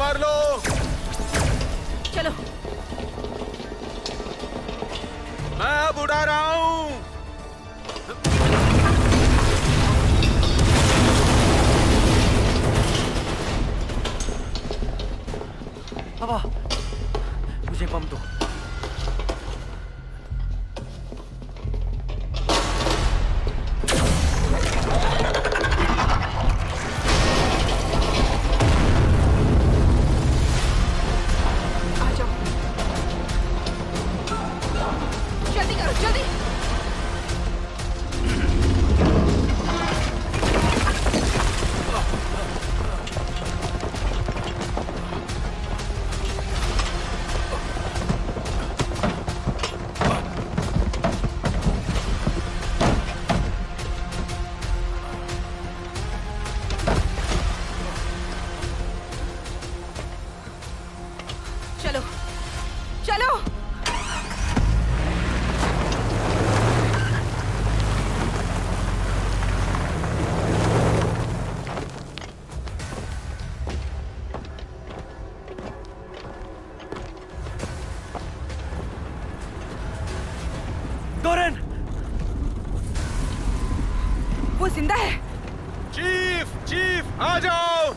कवर लो। चलो। मैं अब उड़ा रहा हूँ। पापा, मुझे बम दो। डोरन, वो जिंदा है। चीफ, चीफ, आ जाओ।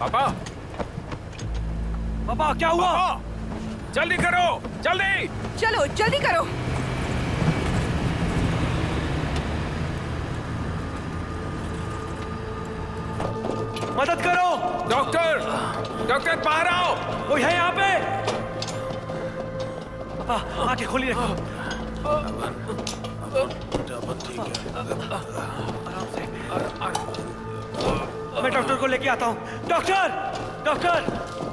पापा, पापा क्या हुआ? पापा, जल्दी करो, जल्दी। चलो जल्दी करो। मदद करो। डॉक्टर, डॉक्टर बाहर आओ। वो है यहाँ पे। पापा आंखें खोली रखो। ठीक है। आराम से। मैं डॉक्टर को लेके आता हूँ। Doctor, doctor,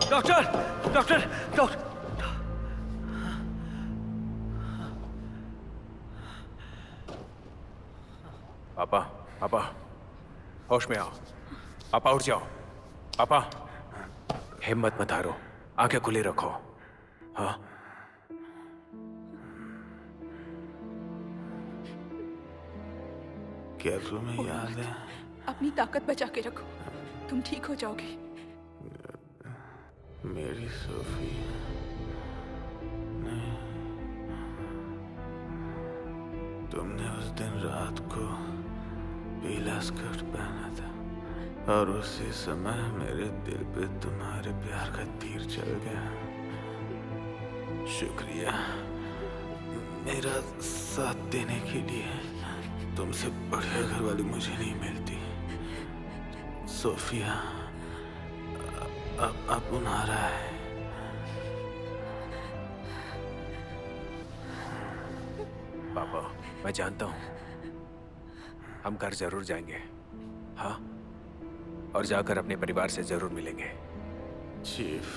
doctor, doctor, doctor. पापा, पापा, होश में आओ। पापा उठ जाओ। पापा, हिम्मत मत हारो, आंखें खुली रखो। हाँ, क्या तुम्हें याद है? अपनी ताकत बचा के रखो, तुम ठीक हो जाओगे। मेरी सोफी नहीं, तुमने उस दिन रात को पीला स्कर्ट पहना था और उसी समय मेरे दिल पे तुम्हारे प्यार का तीर चल गया। शुक्रिया मेरा साथ देने के लिए। तुमसे बढ़िया घरवाली मुझे नहीं मिलती। सोफिया अब उन्हा रहा है। पापा, मैं जानता हूँ हम घर जरूर जाएंगे, हाँ, और जाकर अपने परिवार से जरूर मिलेंगे। चीफ,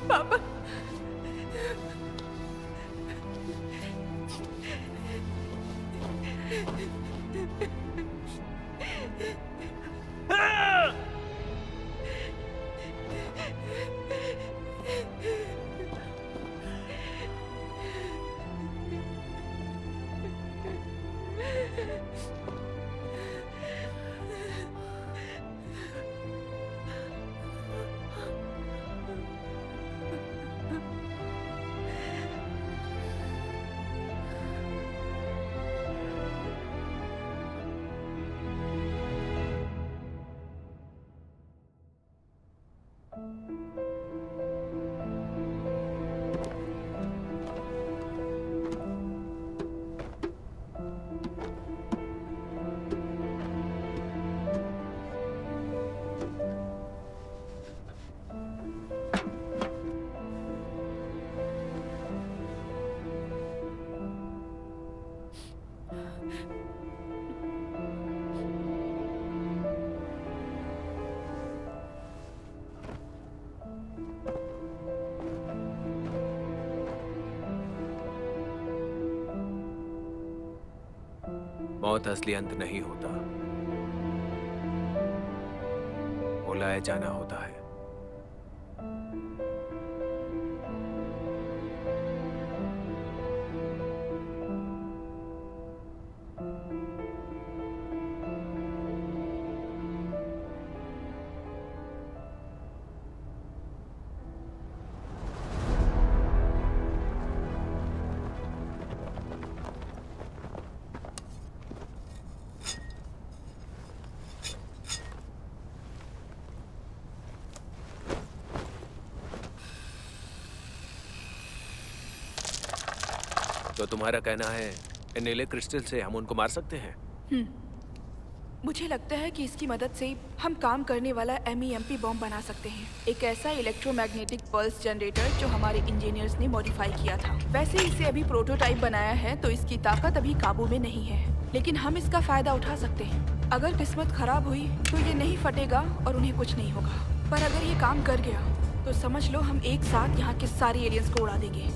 पापा, मौत असली अंत नहीं होता, बुलाए जाना होता है। तो तुम्हारा कहना है इन नीले क्रिस्टल से हम उनको मार सकते हैं? मुझे लगता है कि इसकी मदद से हम काम करने वाला MEMP बॉम्ब बना सकते हैं। एक ऐसा इलेक्ट्रोमैग्नेटिक पल्स जनरेटर जो हमारे इंजीनियर्स ने मॉडिफाई किया था। वैसे इसे अभी प्रोटोटाइप बनाया है तो इसकी ताकत अभी काबू में नहीं है, लेकिन हम इसका फायदा उठा सकते हैं। अगर किस्मत खराब हुई तो ये नहीं फटेगा और उन्हें कुछ नहीं होगा, पर अगर ये काम कर गया तो समझ लो हम एक साथ यहाँ के सारे एलियंस को उड़ा देंगे।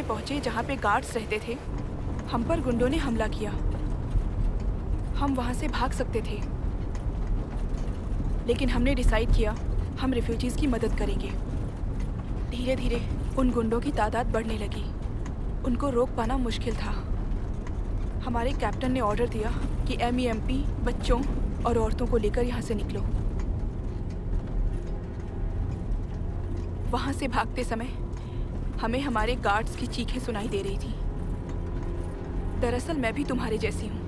पहुंचे जहां पे गार्ड्स रहते थे, हम पर गुंडों ने हमला किया। हम वहां से भाग सकते थे, लेकिन हमने डिसाइड किया हम रिफ्यूजीज की मदद करेंगे। धीरे धीरे उन गुंडों की तादाद बढ़ने लगी। उनको रोक पाना मुश्किल था। हमारे कैप्टन ने ऑर्डर दिया कि MEMP बच्चों और औरतों को लेकर यहाँ से निकलो। वहां से भागते समय हमें हमारे गार्ड्स की चीखें सुनाई दे रही थी। दरअसल मैं भी तुम्हारे जैसी हूँ,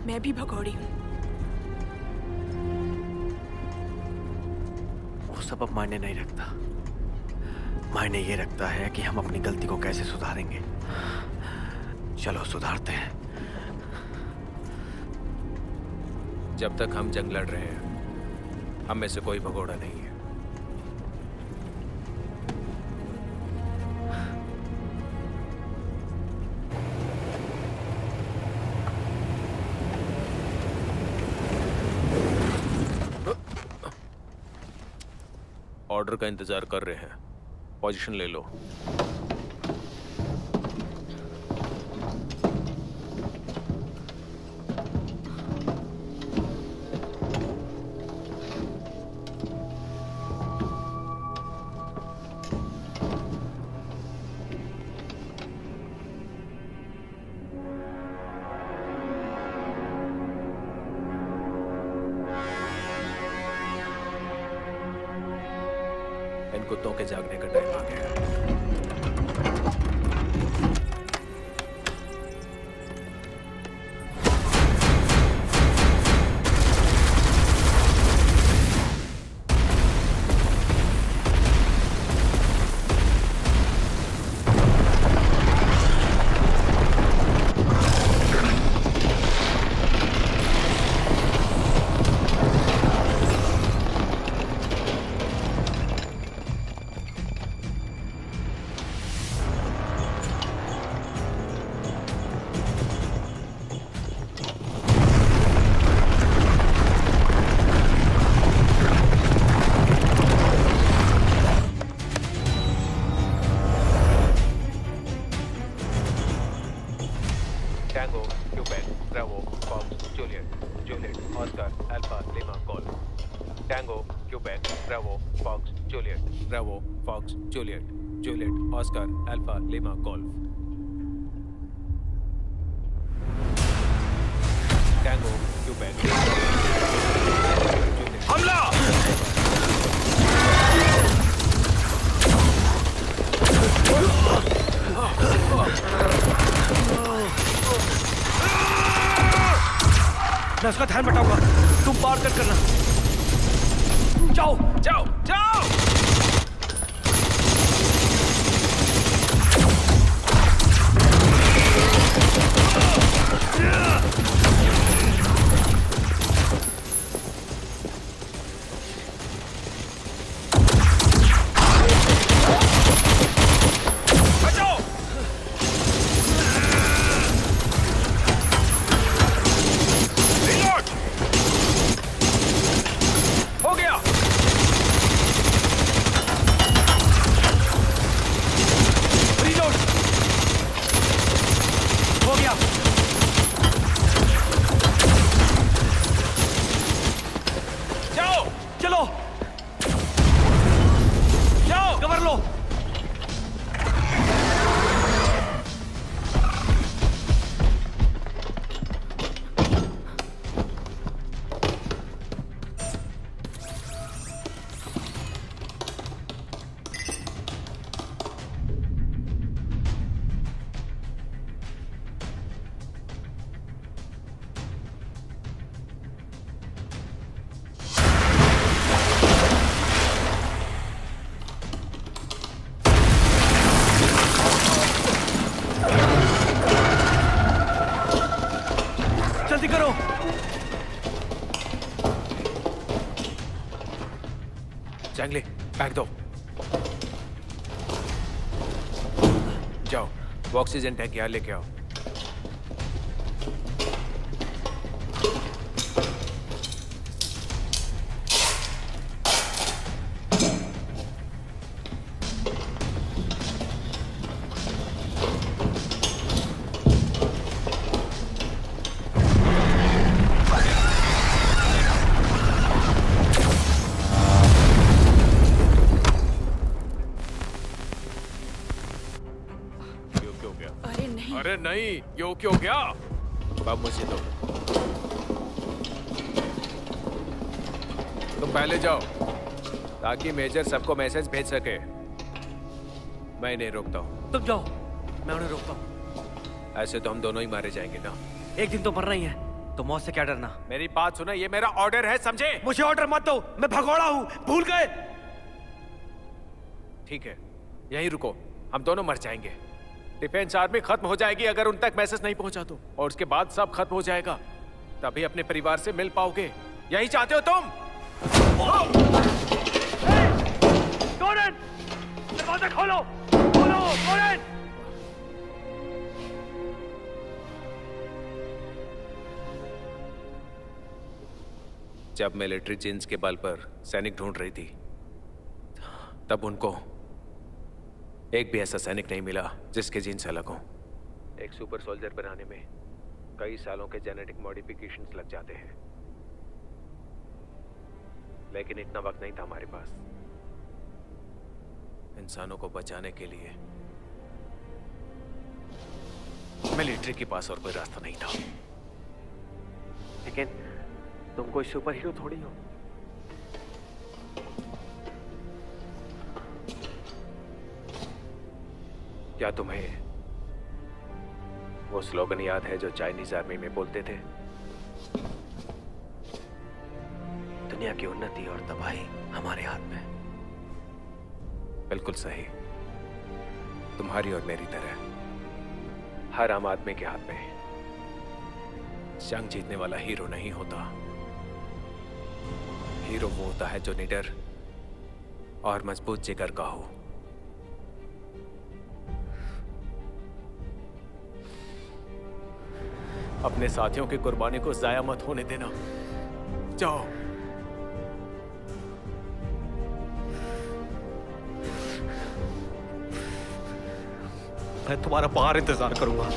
मैं भी भगौड़ी हूँ। वो सब अब मायने नहीं रखता। मायने ये रखता है कि हम अपनी गलती को कैसे सुधारेंगे। चलो सुधारते हैं। जब तक हम जंग लड़ रहे हैं, हम में से कोई भगोड़ा नहीं है। ऑर्डर का इंतजार कर रहे हैं। पोजीशन ले लो। इन कुत्तों के जागने का टाइम आ गया है। Tango, Quebec, Bravo, Fox, Juliet, Juliet, Oscar, Alpha, Lima, Golf. Tango, Quebec, Bravo, Fox, Juliet, Bravo, Fox, Juliet, Juliet, Oscar, Alpha, Lima, Golf. Tango, Quebec, Juliet. हमला! मैं उसका ध्यान बटाऊंगा, तुम पार कट करना। जाओ जाओ जाओ। जंगली, बैग दो। जाओ, ऑक्सीजन टैंक यहाँ लेके आओ। अरे नहीं, यो क्यों क्या? अब मुझे दो। तुम पहले जाओ। ताकि मेजर सबको मैसेज भेज सके। मैं नहीं रोकता हूँ। तुम जाओ, मैं उन्हें रोकता हूँ। ऐसे तो हम दोनों ही मारे जाएंगे ना। एक दिन तो मरना ही है, तो मौत से क्या डरना। मेरी बात सुना, ये मेरा ऑर्डर है, समझे? मुझे ऑर्डर मत दो, मैं भगोड़ा हूँ, भूल गए। ठीक है, यहीं रुको, हम दोनों मर जाएंगे। डिफेंस आर्मी खत्म हो जाएगी अगर उन तक मैसेज नहीं पहुंचा तो, और उसके बाद सब खत्म हो जाएगा। तभी अपने परिवार से मिल पाओगे। यही चाहते हो तुम? गॉर्डन, दरवाजा खोलो, खोलो, गॉर्डन। जब मिलिट्री जींस के बल पर सैनिक ढूंढ रही थी, तब उनको एक भी ऐसा सैनिक नहीं मिला जिसके जीन्स अलग हो। एक सुपर सोल्जर बनाने में कई सालों के जेनेटिक मॉडिफिकेशंस लग जाते हैं, लेकिन इतना वक्त नहीं था हमारे पास। इंसानों को बचाने के लिए मिलिट्री के पास और कोई रास्ता नहीं था। लेकिन तुम कोई सुपर हीरो थोड़ी हो। क्या तुम्हें वो स्लोगन याद है जो चाइनीज आर्मी में बोलते थे? दुनिया की उन्नति और तबाही हमारे हाथ में। बिल्कुल सही। तुम्हारी और मेरी तरह हर आम आदमी के हाथ में। जंग जीतने वाला हीरो नहीं होता। हीरो वो होता है जो निडर और मजबूत जिगर का हो। अपने साथियों की कुर्बानी को जाया मत होने देना। जाओ। मैं तुम्हारा बाहर इंतजार करूंगा।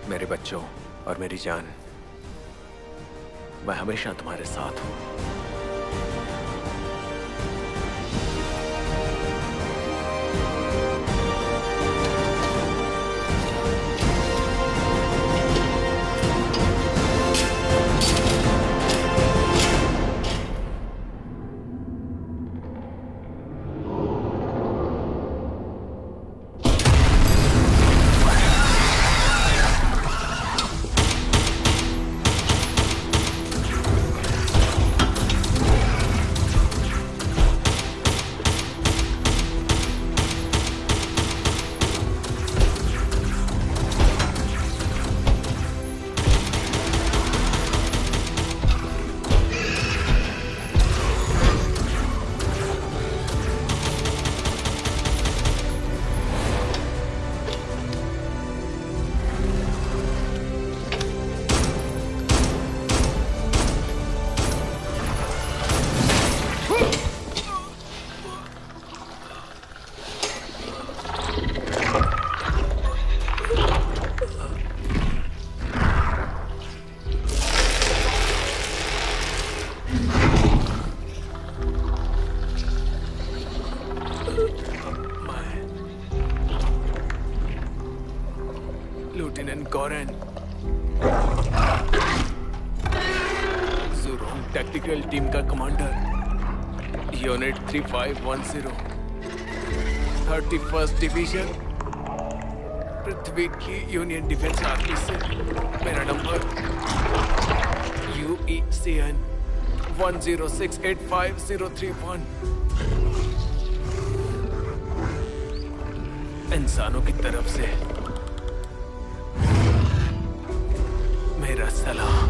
मेरे बच्चों और मेरी जान, मैं हमेशा तुम्हारे साथ हूं। लेफ्टिनेंट गॉरेन, ज़ुरोंग टैक्टिकल टीम का कमांडर, यूनिट 3510, 31st डिवीजन, पृथ्वी की यूनियन डिफेंस आर्मी से। मेरा नंबर UECN 10685031। इंसानों की तरफ से मेरा सलाम।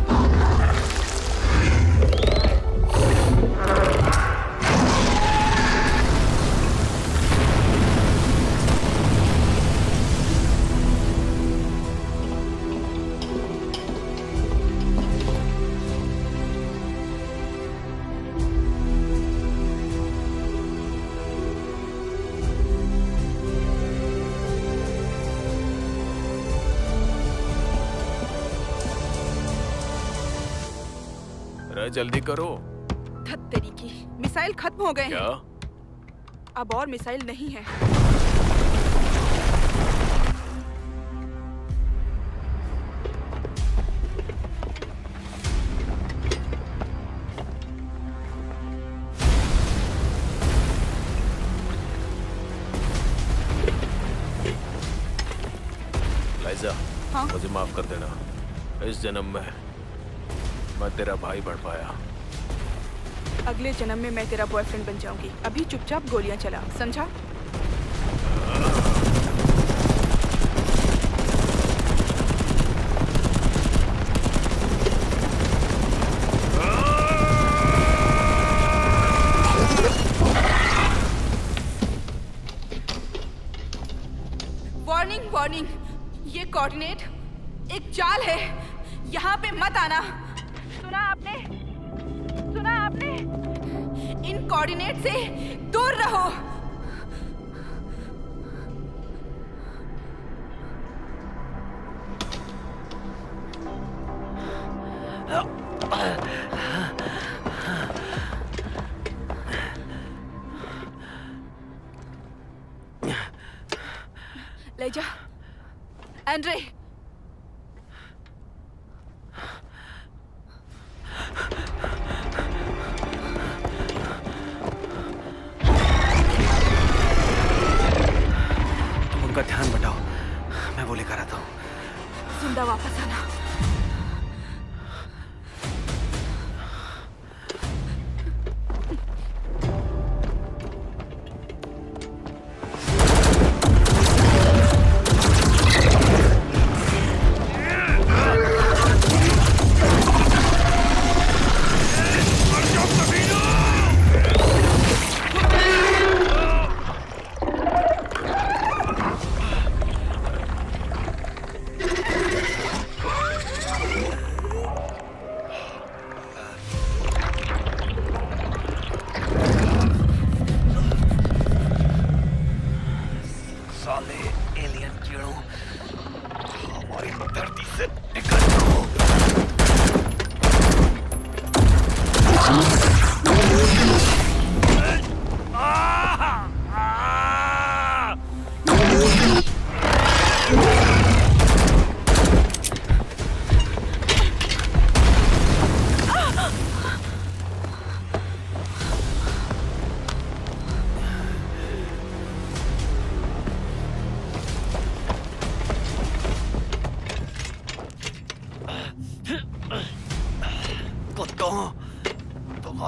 जल्दी करो। धत तेरी की, मिसाइल खत्म हो गए क्या? हैं। अब और मिसाइल नहीं है। लाइजा, हाँ? मुझे माफ कर देना। इस जन्म में मैं तेरा भाई बढ़ पाया। अगले जन्म में मैं तेरा बॉयफ्रेंड बन जाऊंगी। अभी चुपचाप गोलियां चला, समझा? वार्निंग वार्निंग, ये कोऑर्डिनेट एक जाल है। यहाँ पे मत आना। सुना आपने? सुना आपने? इन कोऑर्डिनेट से दूर रहो। ले जा एंड्रे। तुम उनका ध्यान बटाओ, मैं वो लेकर आता हूँ। जिंदा वापस आना। साले एलियन कीड़ों, हमारी धरती से निकल जाओ। कुत्तों, तुम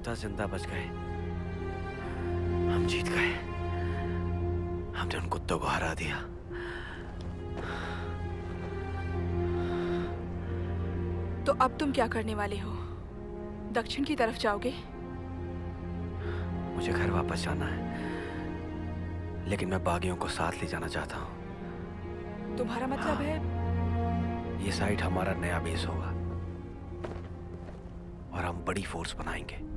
संभवतः जिंदा बच गए। हम जीत गए। हमने उन कुत्तों को हरा दिया। तो अब तुम क्या करने वाले हो? दक्षिण की तरफ जाओगे? मुझे घर वापस जाना है, लेकिन मैं बागियों को साथ ले जाना चाहता हूँ। तुम्हारा मतलब है? ये साइट हमारा नया बेस होगा और हम बड़ी फोर्स बनाएंगे।